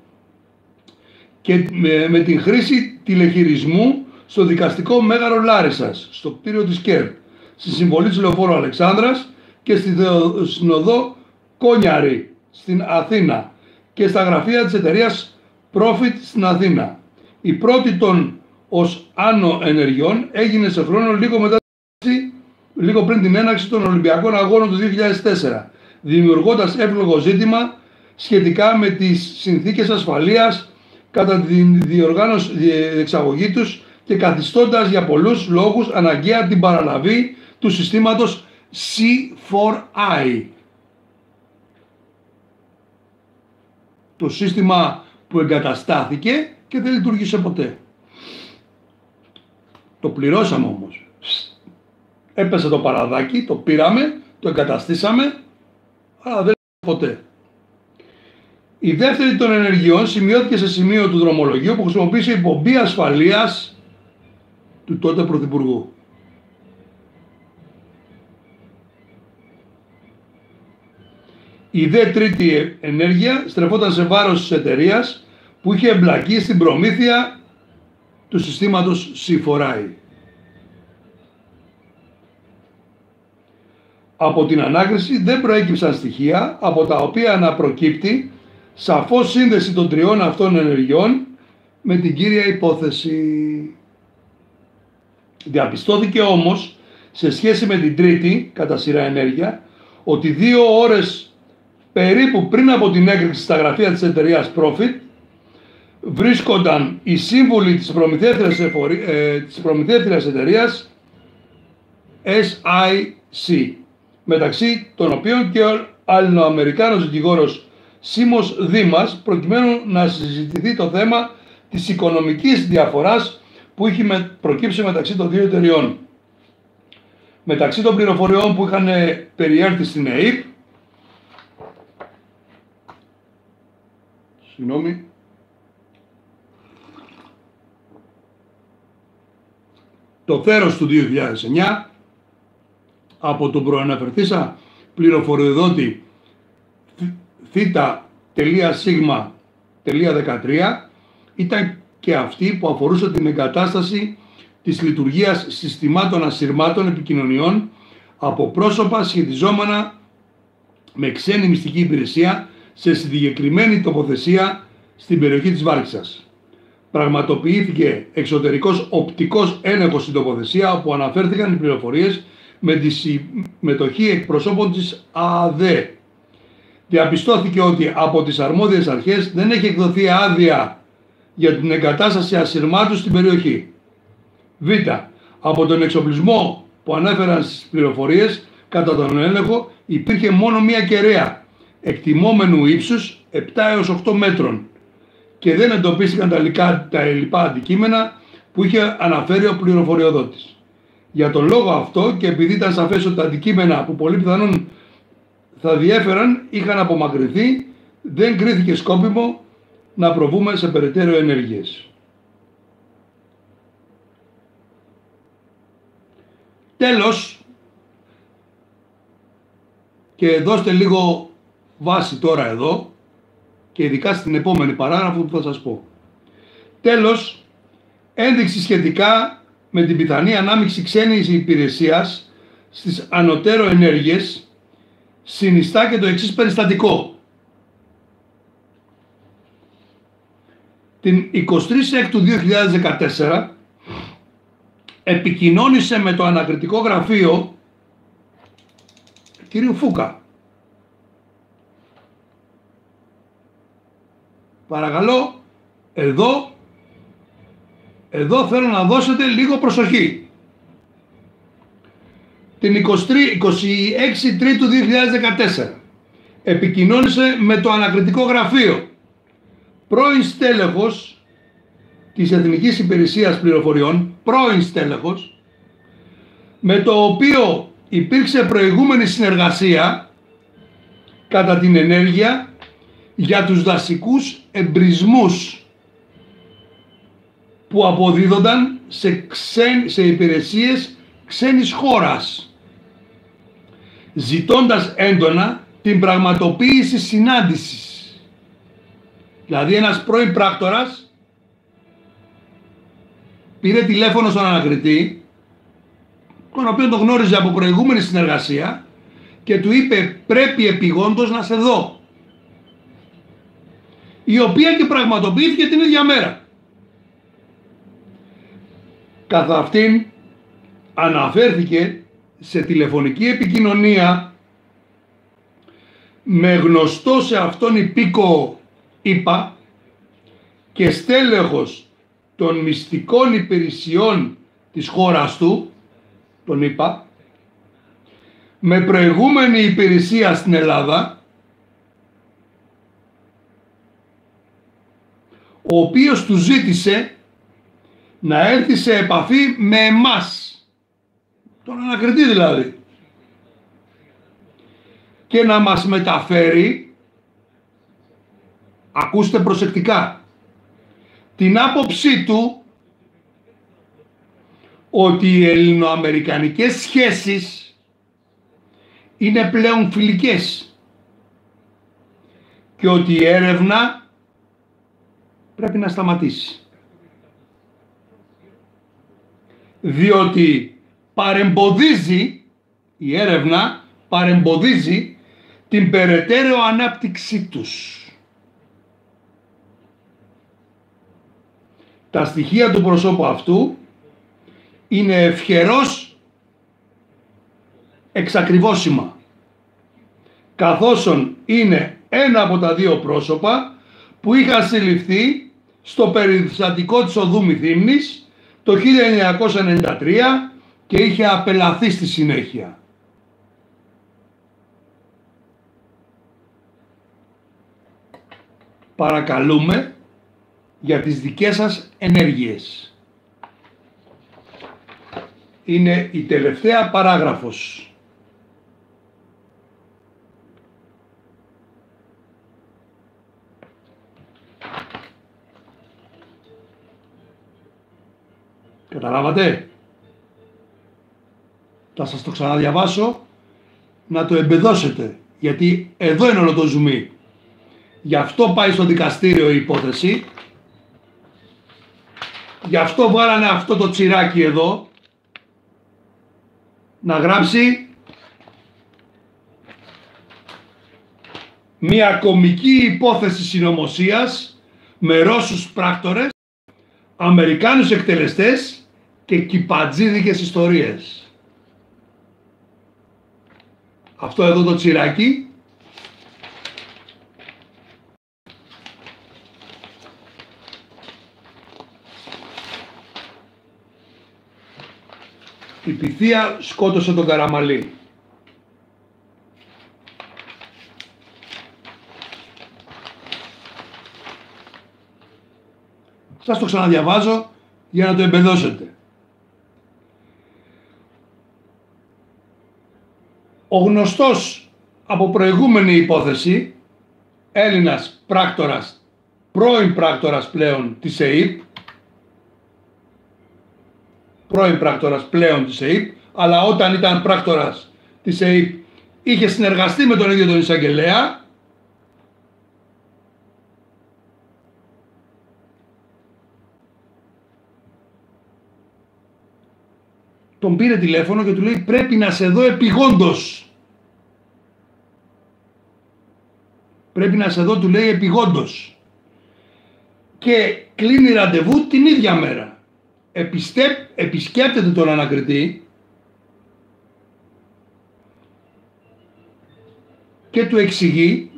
και με την χρήση τηλεχειρισμού στο δικαστικό Μέγαρο Λάρισσας, στο κτίριο της ΚΕΡ, στη συμβολή της Λεωφόρου Αλεξάνδρας και στην οδό Κόνιαρη στην Αθήνα και στα γραφεία της εταιρείας Profit στην Αθήνα. Η πρώτη των ως άνω ενεργειών έγινε σε χρόνο λίγο πριν την έναρξη των Ολυμπιακών Αγώνων του 2004, δημιουργώντας εύλογο ζήτημα σχετικά με τις συνθήκες ασφαλείας κατά τη διεξαγωγή τους και καθιστώντας για πολλούς λόγους αναγκαία την παραλαβή του συστήματος C4I. Το σύστημα που εγκαταστάθηκε και δεν λειτουργήσε ποτέ. Το πληρώσαμε όμως. Έπεσε το παραδάκι, το πήραμε, το εγκαταστήσαμε, αλλά δεν ποτέ. Η δεύτερη των ενεργειών σημειώθηκε σε σημείο του δρομολογίου που χρησιμοποίησε η πομπή ασφαλείας του τότε Πρωθυπουργού. Η δε τρίτη ενέργεια στρεφόταν σε βάρος της εταιρείας που είχε εμπλακεί στην προμήθεια του συστήματος C4I. Από την ανάκριση δεν προέκυψαν στοιχεία από τα οποία να προκύπτει σαφώς σύνδεση των τριών αυτών ενεργειών με την κύρια υπόθεση. Διαπιστώθηκε όμως σε σχέση με την τρίτη κατά σειρά ενέργεια ότι 2 ώρες περίπου πριν από την έκρηξη στα γραφεία της εταιρείας Profit βρίσκονταν οι σύμβουλοι της προμηθεύτριας εταιρείας SIC, μεταξύ των οποίων και ο Αλλοαμερικάνος δικηγόρος Σίμος Δήμας, προκειμένου να συζητηθεί το θέμα της οικονομικής διαφοράς που είχε προκύψει μεταξύ των δύο εταιριών. Μεταξύ των πληροφοριών που είχαν περιέρθει στην ΕΕΠ, το θέρος του 2009 από τον προαναφερθήσα πληροφοριοδότη θ.σ.13 ήταν και αυτή που αφορούσε την εγκατάσταση της λειτουργίας συστημάτων ασυρμάτων επικοινωνιών από πρόσωπα σχετιζόμενα με ξένη μυστική υπηρεσία σε συγκεκριμένη τοποθεσία στην περιοχή της Βάρκητσας. Πραγματοποιήθηκε εξωτερικός οπτικός έλεγχος στην τοποθεσία όπου αναφέρθηκαν οι πληροφορίες με τη συμμετοχή εκπροσώπων της ΑΔΕ. Διαπιστώθηκε ότι από τις αρμόδιες αρχές δεν έχει εκδοθεί άδεια για την εγκατάσταση ασυρμάτου στην περιοχή. Β. Από τον εξοπλισμό που ανέφεραν στις πληροφορίες κατά τον έλεγχο υπήρχε μόνο μία κεραία εκτιμόμενου ύψους 7 έως 8 μέτρων και δεν εντοπίστηκαν τα λοιπά αντικείμενα που είχε αναφέρει ο πληροφοριοδότης. Για τον λόγο αυτό και επειδή ήταν σαφές ότι τα αντικείμενα που πολύ πιθανόν θα διέφεραν είχαν απομακρυνθεί, δεν κρίθηκε σκόπιμο να προβούμε σε περαιτέρω ενέργειες. Τέλος, και δώστε λίγο βάση τώρα εδώ και ειδικά στην επόμενη παράγραφο που θα σας πω. Τέλος, ένδειξη σχετικά με την πιθανή ανάμειξη ξένης υπηρεσίας στις ανωτέρω ενέργειες συνιστά και το εξής περιστατικό. Την 23 Έκτου 2014 επικοινώνησε με το ανακριτικό γραφείο κ. Φούκα. Παρακαλώ, εδώ θέλω να δώσετε λίγο προσοχή. Την 26 Τρίτου 2014 επικοινώνησε με το ανακριτικό γραφείο πρώην στέλεχος της Εθνικής Υπηρεσίας Πληροφοριών, πρώην στέλεχος, με το οποίο υπήρξε προηγούμενη συνεργασία κατά την ενέργεια για τους δασικούς εμπρισμούς που αποδίδονταν σε υπηρεσίες ξένης χώρας, ζητώντας έντονα την πραγματοποίηση συνάντησης. Δηλαδή ένας πρώην πράκτορας πήρε τηλέφωνο στον ανακριτή, τον οποίο τον γνώριζε από προηγούμενη συνεργασία, και του είπε πρέπει επειγόντως να σε δω, η οποία και πραγματοποιήθηκε την ίδια μέρα. Καθ' αυτήν αναφέρθηκε σε τηλεφωνική επικοινωνία με γνωστό σε αυτόν υπήκο ΗΠΑ και στέλεχος των μυστικών υπηρεσιών της χώρας του, τον ΗΠΑ, με προηγούμενη υπηρεσία στην Ελλάδα, ο οποίος του ζήτησε να έρθει σε επαφή με εμάς, τον ανακριτή δηλαδή, και να μας μεταφέρει, ακούστε προσεκτικά, την άποψή του ότι οι ελληνοαμερικανικές σχέσεις είναι πλέον φιλικές και ότι η έρευνα πρέπει να σταματήσει. Διότι η έρευνα παρεμποδίζει την περαιτέρω ανάπτυξή τους. Τα στοιχεία του προσώπου αυτού είναι ευχερώς εξακριβώσιμα, καθώς είναι ένα από τα δύο πρόσωπα που είχαν συλληφθεί στο περιστατικό της οδού Μυθύμνης το 1993 και είχε απελαθεί στη συνέχεια. Παρακαλούμε για τις δικές σας ενέργειες. Είναι η τελευταία παράγραφος. Καταλάβατε? Θα σας το ξαναδιαβάσω να το εμπεδώσετε, γιατί εδώ είναι όλο το ζουμί. Γι' αυτό πάει στο δικαστήριο η υπόθεση. Γι' αυτό βάλανε αυτό το τσιράκι εδώ να γράψει μια κωμική υπόθεση συνωμοσίας με Ρώσους πράκτορες, Αμερικάνους εκτελεστές και κυπατζίδικες ιστορίες. Αυτό εδώ το τσιράκι η Πυθία σκότωσε τον Καραμαλή. Σας το ξαναδιαβάζω για να το εμπεδώσετε. Ο γνωστός από προηγούμενη υπόθεση Έλληνας πράκτορας, πρώην πράκτορας πλέον της ΕΥΠ, αλλά όταν ήταν πράκτορας της ΕΥΠ είχε συνεργαστεί με τον ίδιο τον εισαγγελέα, τον πήρε τηλέφωνο και του λέει πρέπει να σε δω επιγόντως. Πρέπει να σε δω, του λέει, επιγόντως. Και κλείνει ραντεβού την ίδια μέρα. Επισκέπτεται τον ανακριτή και του εξηγεί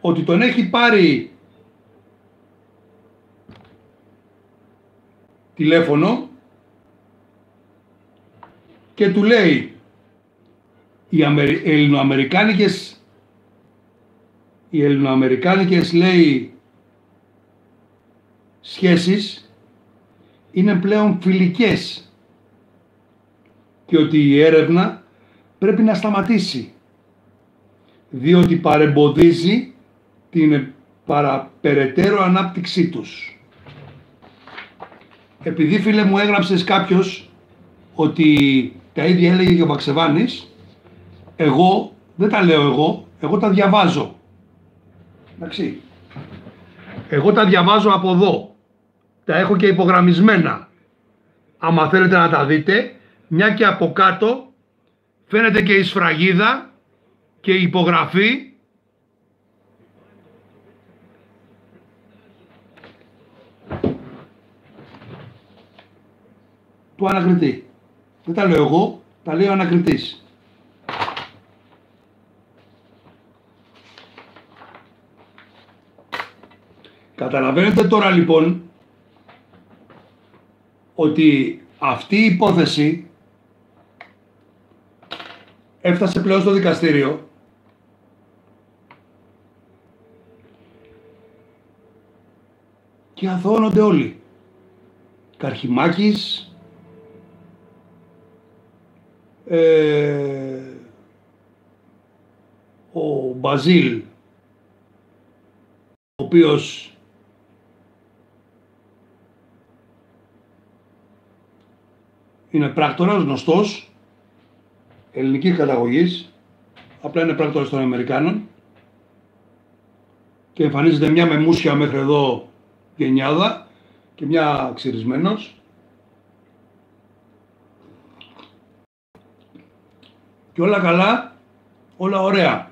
ότι τον έχει πάρει τηλέφωνο και του λέει οι ελληνοαμερικάνικες λέει σχέσεις είναι πλέον φιλικές και ότι η έρευνα πρέπει να σταματήσει διότι παρεμποδίζει την περαιτέρω ανάπτυξή τους. Επειδή, φίλε μου, έγραψες κάποιος ότι τα ίδια έλεγε και ο Βαξεβάνης, εγώ δεν τα λέω εγώ τα διαβάζω. Εντάξει. Εγώ τα διαβάζω από εδώ. Τα έχω και υπογραμμισμένα. Άμα θέλετε να τα δείτε, μια και από κάτω φαίνεται και η σφραγίδα και η υπογραφή του ανακριτή. Δεν τα λέω εγώ, τα λέει ο ανακριτής. Καταλαβαίνετε τώρα λοιπόν ότι αυτή η υπόθεση έφτασε πλέον στο δικαστήριο και αθωώνονται όλοι. Καρχιμάκης, ο Μπαζίλ, ο οποίος είναι πράκτορας, γνωστός, ελληνικής καταγωγής, απλά είναι πράκτορας των Αμερικάνων, και εμφανίζεται μια με μουσια μέχρι εδώ γενιάδα και μια ξυρισμένος. Και όλα καλά, όλα ωραία.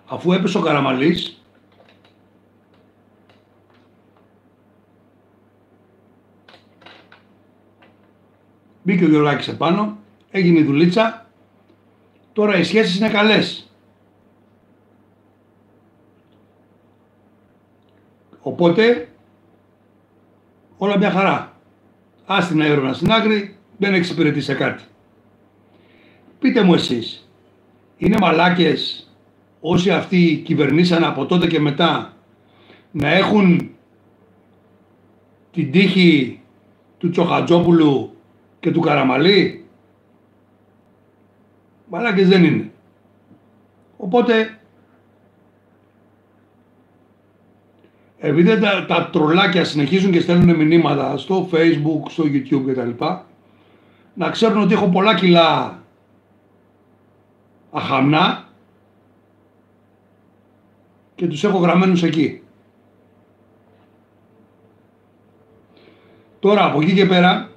Αφού έπεσε ο Καραμαλής, μπήκε ο Γιωργάκης επάνω, έγινε η δουλίτσα, τώρα οι σχέσεις είναι καλές. Οπότε, όλα μια χαρά. Ας την έρευνα στην άκρη, δεν εξυπηρετεί σε κάτι. Πείτε μου εσείς, είναι μαλάκες όσοι αυτοί κυβερνήσαν από τότε και μετά να έχουν την τύχη του Τσοχατζόπουλου και του Καραμαλή? Μαλάκες δεν είναι. Οπότε, επειδή τα τρολάκια συνεχίζουν και στέλνουν μηνύματα στο Facebook, στο YouTube κτλ, να ξέρουν ότι έχω πολλά κιλά αχαμνά και τους έχω γραμμένους εκεί. Τώρα από εκεί και πέρα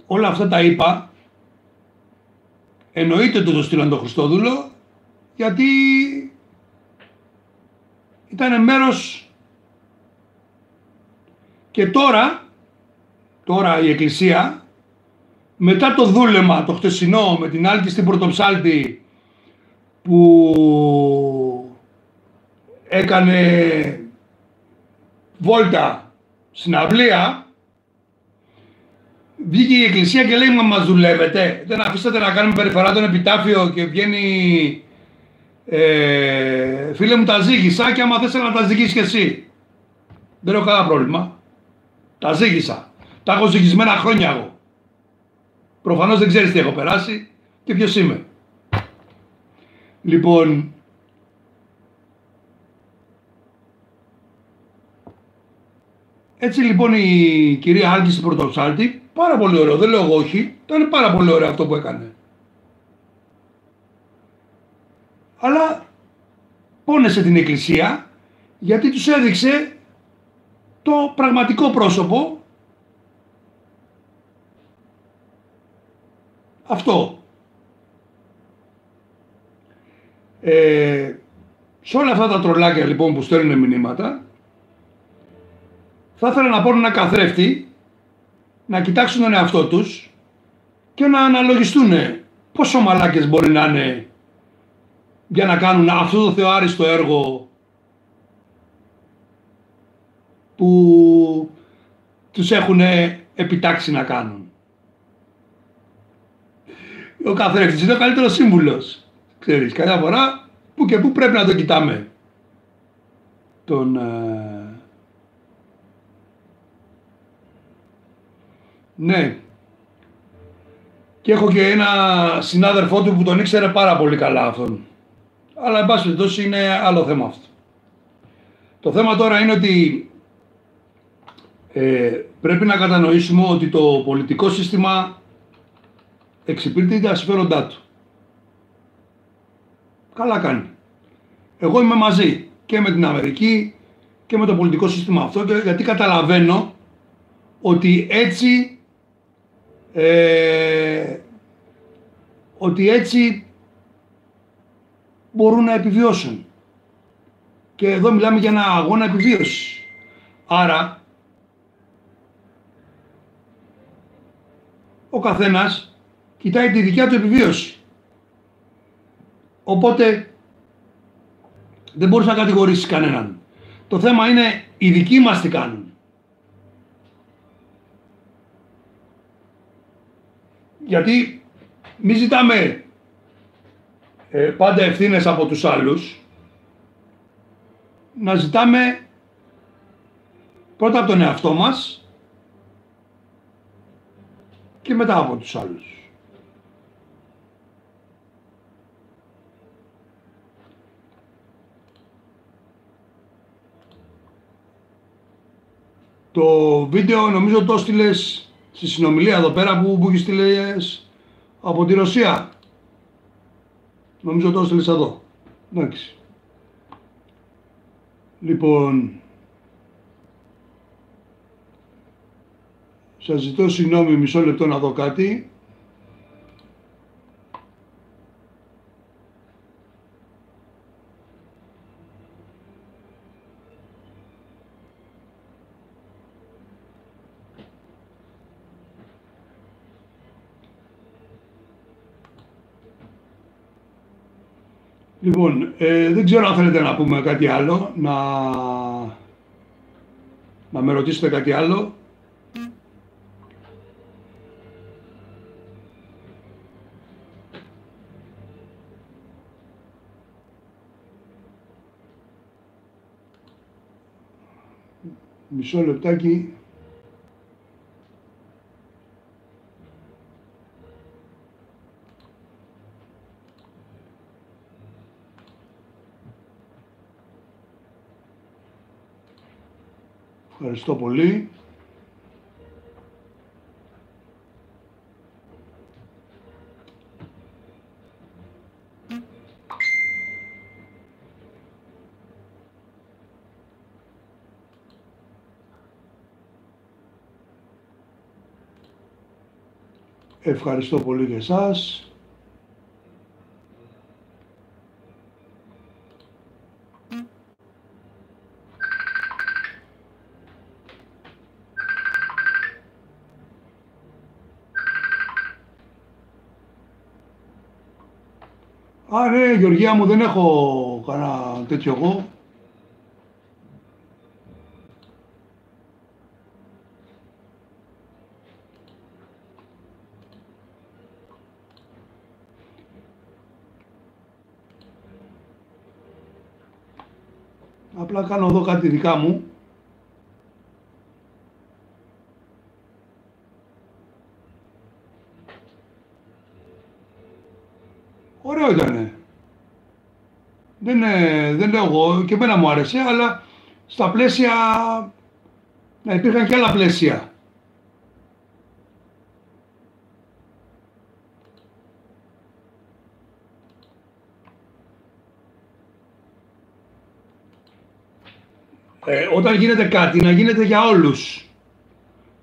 όλα αυτά τα είπα, εννοείται ότι το στείλαν τον Χριστόδουλο, γιατί ήταν μέρος. Και τώρα η Εκκλησία, μετά το δούλεμα το χτεσινό με την Άλκη στην Πρωτοψάλτη που έκανε βόλτα συναυλία, βγήκε η Εκκλησία και λέει: μα μας δουλεύετε, δεν αφήσατε να κάνουμε περιφορά τον επιτάφιο και βγαίνει φίλε μου τα ζήγησα και άμα θες να τα ζυγίσεις και εσύ. Δεν έχω κανένα πρόβλημα. Τα ζήγησα. Τα έχω ζυγισμένα χρόνια εγώ. Προφανώς δεν ξέρεις τι έχω περάσει και ποιος είμαι. Λοιπόν, έτσι λοιπόν η κυρία Άλκη στην Πρωτοψάλτη, πάρα πολύ ωραίο, δεν λέω εγώ όχι, ήταν πάρα πολύ ωραίο αυτό που έκανε. Αλλά πόνεσε την Εκκλησία γιατί τους έδειξε το πραγματικό πρόσωπο αυτό. Σε όλα αυτά τα τρολάκια λοιπόν που στέλνουν μηνύματα, θα ήθελα να πω ένα καθρέφτη να κοιτάξουν τον εαυτό τους και να αναλογιστούν πόσο μαλάκες μπορεί να είναι για να κάνουν αυτό το θεοάριστο έργο που τους έχουν επιτάξει να κάνουν. Ο καθρέφτης είναι ο καλύτερος σύμβουλος. Ξέρεις, κάποια φορά που και που πρέπει να το κοιτάμε. Ναι. Και έχω και ένα συνάδελφό του που τον ήξερε πάρα πολύ καλά αυτόν. Αλλά εν πάση περιπτώσει είναι άλλο θέμα αυτό. Το θέμα τώρα είναι ότι πρέπει να κατανοήσουμε ότι το πολιτικό σύστημα εξυπηρετεί τα συμφέροντά του. Καλά κάνει. Εγώ είμαι μαζί και με την Αμερική και με το πολιτικό σύστημα αυτό, γιατί καταλαβαίνω ότι έτσι μπορούν να επιβιώσουν. Και εδώ μιλάμε για ένα αγώνα επιβίωσης. Άρα ο καθένας κοιτάει τη δικιά του επιβίωση. Οπότε δεν μπορείς να κατηγορήσεις κανέναν. Το θέμα είναι οι δικοί μας τι κάνουν. Γιατί μη ζητάμε πάντα ευθύνες από τους άλλους. Να ζητάμε πρώτα από τον εαυτό μας και μετά από τους άλλους. Το βίντεο νομίζω το στείλες στη συνομιλία εδώ πέρα που στείλες από τη Ρωσία. Νομίζω το έστειλες εδώ. Εντάξει. Λοιπόν, σας ζητώ συγγνώμη, μισό λεπτό να δω κάτι. Λοιπόν, δεν ξέρω αν θέλετε να πούμε κάτι άλλο, να με ρωτήσετε κάτι άλλο. Μισό λεπτάκι. Ευχαριστώ πολύ. Ευχαριστώ πολύ και εσάς. Α, ναι, Γεωργία μου, δεν έχω κανένα τέτοιο εγώ. Απλά κάνω εδώ κάτι δικά μου. Ωραίο ήτανε. Δεν λέω εγώ, και εμένα μου άρεσε, αλλά στα πλαίσια να υπήρχαν και άλλα πλαίσια. Όταν γίνεται κάτι, να γίνεται για όλους.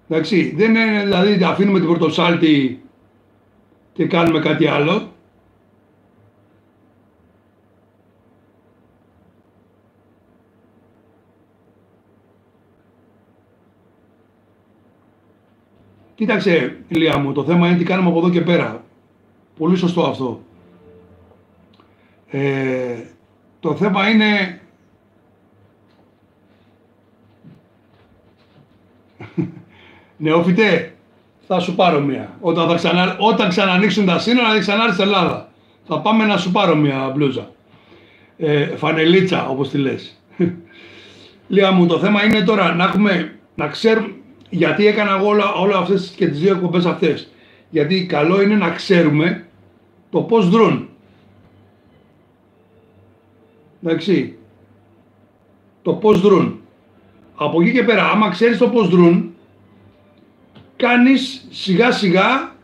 Εντάξει, δεν είναι δηλαδή αφήνουμε την πορτοσάλτη και κάνουμε κάτι άλλο. Κοίταξε, Ηλία μου, το θέμα είναι τι κάνουμε από εδώ και πέρα. Πολύ σωστό αυτό. Το θέμα είναι... Νεόφιτε, θα σου πάρω μία. Όταν ξανανοίξουν τα σύνορα, θα ξανάρθεις στην Ελλάδα. Θα πάμε να σου πάρω μία μπλούζα. Φανελίτσα, όπως τη λες. Ηλία μου, το θέμα είναι τώρα να ξέρουμε... Γιατί έκανα εγώ όλα αυτές και τις δύο εκπομπές αυτές. Γιατί καλό είναι να ξέρουμε το πώς δρούν. Εντάξει. Το πώς δρούν. Από εκεί και πέρα, άμα ξέρεις το πώς δρούν, κάνεις σιγά σιγά,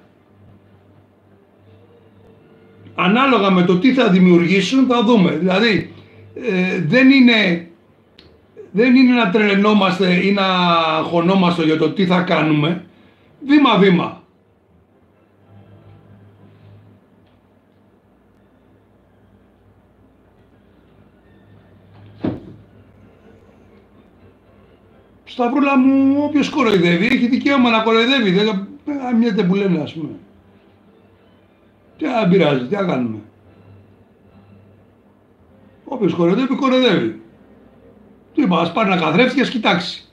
ανάλογα με το τι θα δημιουργήσουν, θα δούμε. Δηλαδή, δεν είναι να τρελαινόμαστε ή να χωνόμαστε για το τι θα κάνουμε, βήμα-βήμα. Σταυρούλα μου, όποιος κοροϊδεύει, έχει δικαίωμα να κοροϊδεύει, δεν αμοιέται που λένε, ας πούμε. Τι αν πειράζει, τι να κάνουμε. Όποιος κοροϊδεύει, κοροϊδεύει. Του είπα, ας πάρει να καθρέφτει και ας κοιτάξει.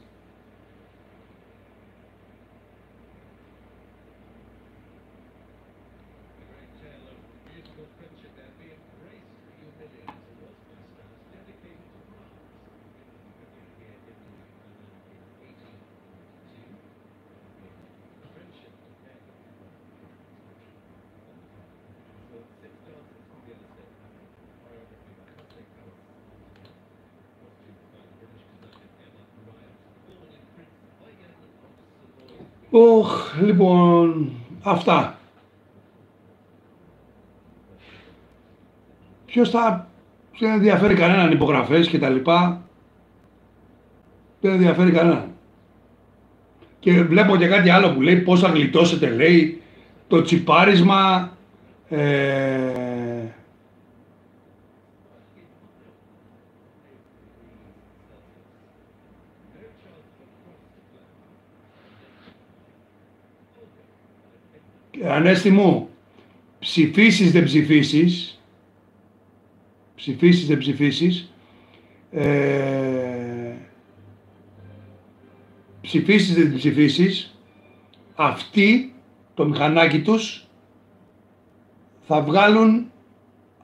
Λοιπόν, αυτά. δεν ενδιαφέρει κανέναν υπογραφές και τα λοιπά. Δεν ενδιαφέρει κανέναν. Και βλέπω και κάτι άλλο που λέει πώς θα γλιτώσετε, λέει, το τσιπάρισμα, Ανέστη μου, ψηφίσεις δεν ψηφίσεις, ψηφίσεις δεν ψηφίσεις, αυτοί το μηχανάκι τους θα βγάλουν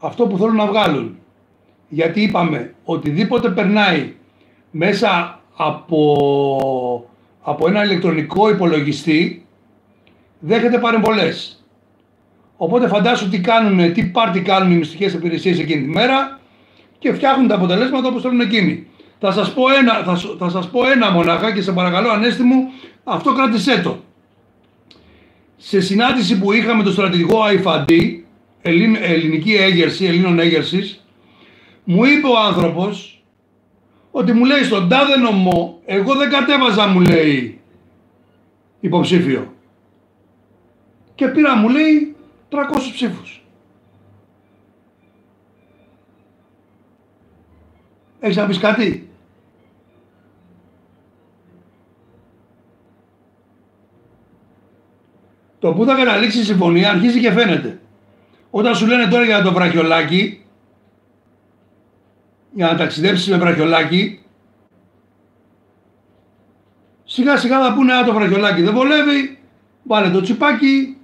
αυτό που θέλουν να βγάλουν. Γιατί είπαμε, οτιδήποτε περνάει μέσα από ένα ηλεκτρονικό υπολογιστή δέχεται παρεμβολές. Οπότε φαντάσου τι πάρτι κάνουν οι μυστικές υπηρεσίες εκείνη τη μέρα και φτιάχνουν τα αποτελέσματα όπως θέλουν εκείνοι. Θα σας πω ένα μονάχα και σε παρακαλώ, Ανέστη μου, αυτό κράτησέ το. Σε συνάντηση που είχαμε το στρατηγικό ΑΙΦΑΝΤΗ, ελληνική έγερση, Ελλήνων έγερσης, μου είπε ο άνθρωπος ότι μου λέει στον τάδε νομό, εγώ δεν κατέβαζα, μου λέει, υποψήφιο. Και πήρα, μου λέει, 300 ψήφους. Έχεις να πεις κάτι? Το που θα καταλήξει η συμφωνία αρχίζει και φαίνεται. Όταν σου λένε τώρα για το βραχιολάκι, για να ταξιδέψεις με βραχιολάκι, σιγά σιγά θα πούνε το βραχιολάκι δεν βολεύει, βάλε το τσιπάκι,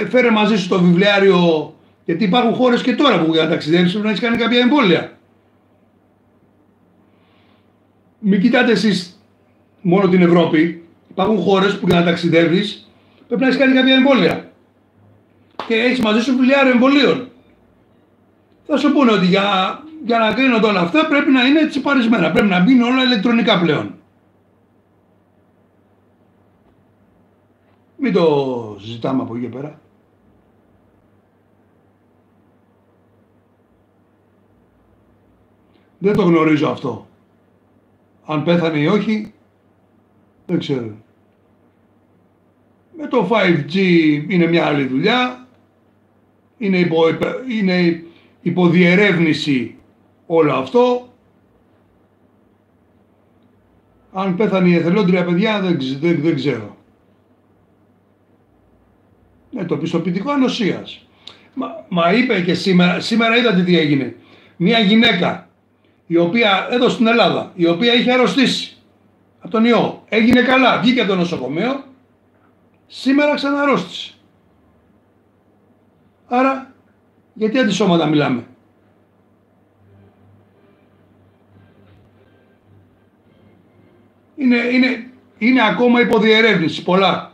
φέρε μαζί σου το βιβλιάριο, γιατί υπάρχουν χώρες και τώρα που για να ταξιδέψεις πρέπει να έχεις κάνει κάποια εμβόλια. Μην κοιτάτε εσείς μόνο την Ευρώπη, υπάρχουν χώρες που για να ταξιδεύεις πρέπει να έχεις κάνει κάποια εμβόλια και έχεις μαζί σου βιβλιάριο εμβολίων. Θα σου πούνε ότι για να κρίνονται όλα αυτά πρέπει να είναι τσιπαρισμένα, πρέπει να μπουν όλα ηλεκτρονικά πλέον. Μην το συζητάμε από εκεί και πέρα. Δεν το γνωρίζω αυτό. Αν πέθανε ή όχι, δεν ξέρω. Με το 5G είναι μια άλλη δουλειά. Είναι υποδιερεύνηση όλο αυτό. Αν πέθανε η εθελόντρια, παιδιά, δεν ξέρω. Το πιστοποιητικό ανοσίας. Μα είπε και σήμερα είδατε τι έγινε. Μια γυναίκα, η οποία, εδώ στην Ελλάδα, η οποία είχε αρρωστήσει από τον ιό, έγινε καλά, βγήκε από το νοσοκομείο, σήμερα ξαναρρώστησε. Άρα, γιατί αντισώματα μιλάμε? Είναι ακόμα υποδιερεύνηση, πολλά.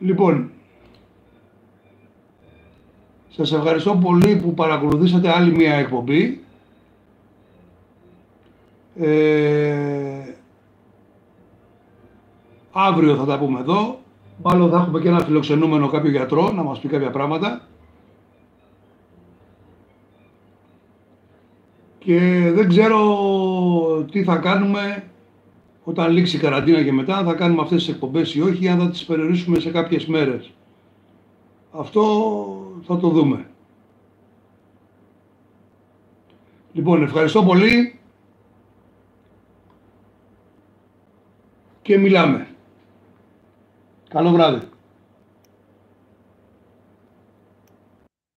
Λοιπόν, σας ευχαριστώ πολύ που παρακολουθήσατε άλλη μία εκπομπή. Αύριο θα τα πούμε εδώ. Μάλλον θα έχουμε και ένα φιλοξενούμενο κάποιο γιατρό να μας πει κάποια πράγματα. Και δεν ξέρω τι θα κάνουμε όταν λήξει η καραντίνα και μετά, θα κάνουμε αυτές τις εκπομπές ή όχι, αν θα τις περιορίσουμε σε κάποιες μέρες. Αυτό θα το δούμε. Λοιπόν, ευχαριστώ πολύ και μιλάμε. Καλό βράδυ.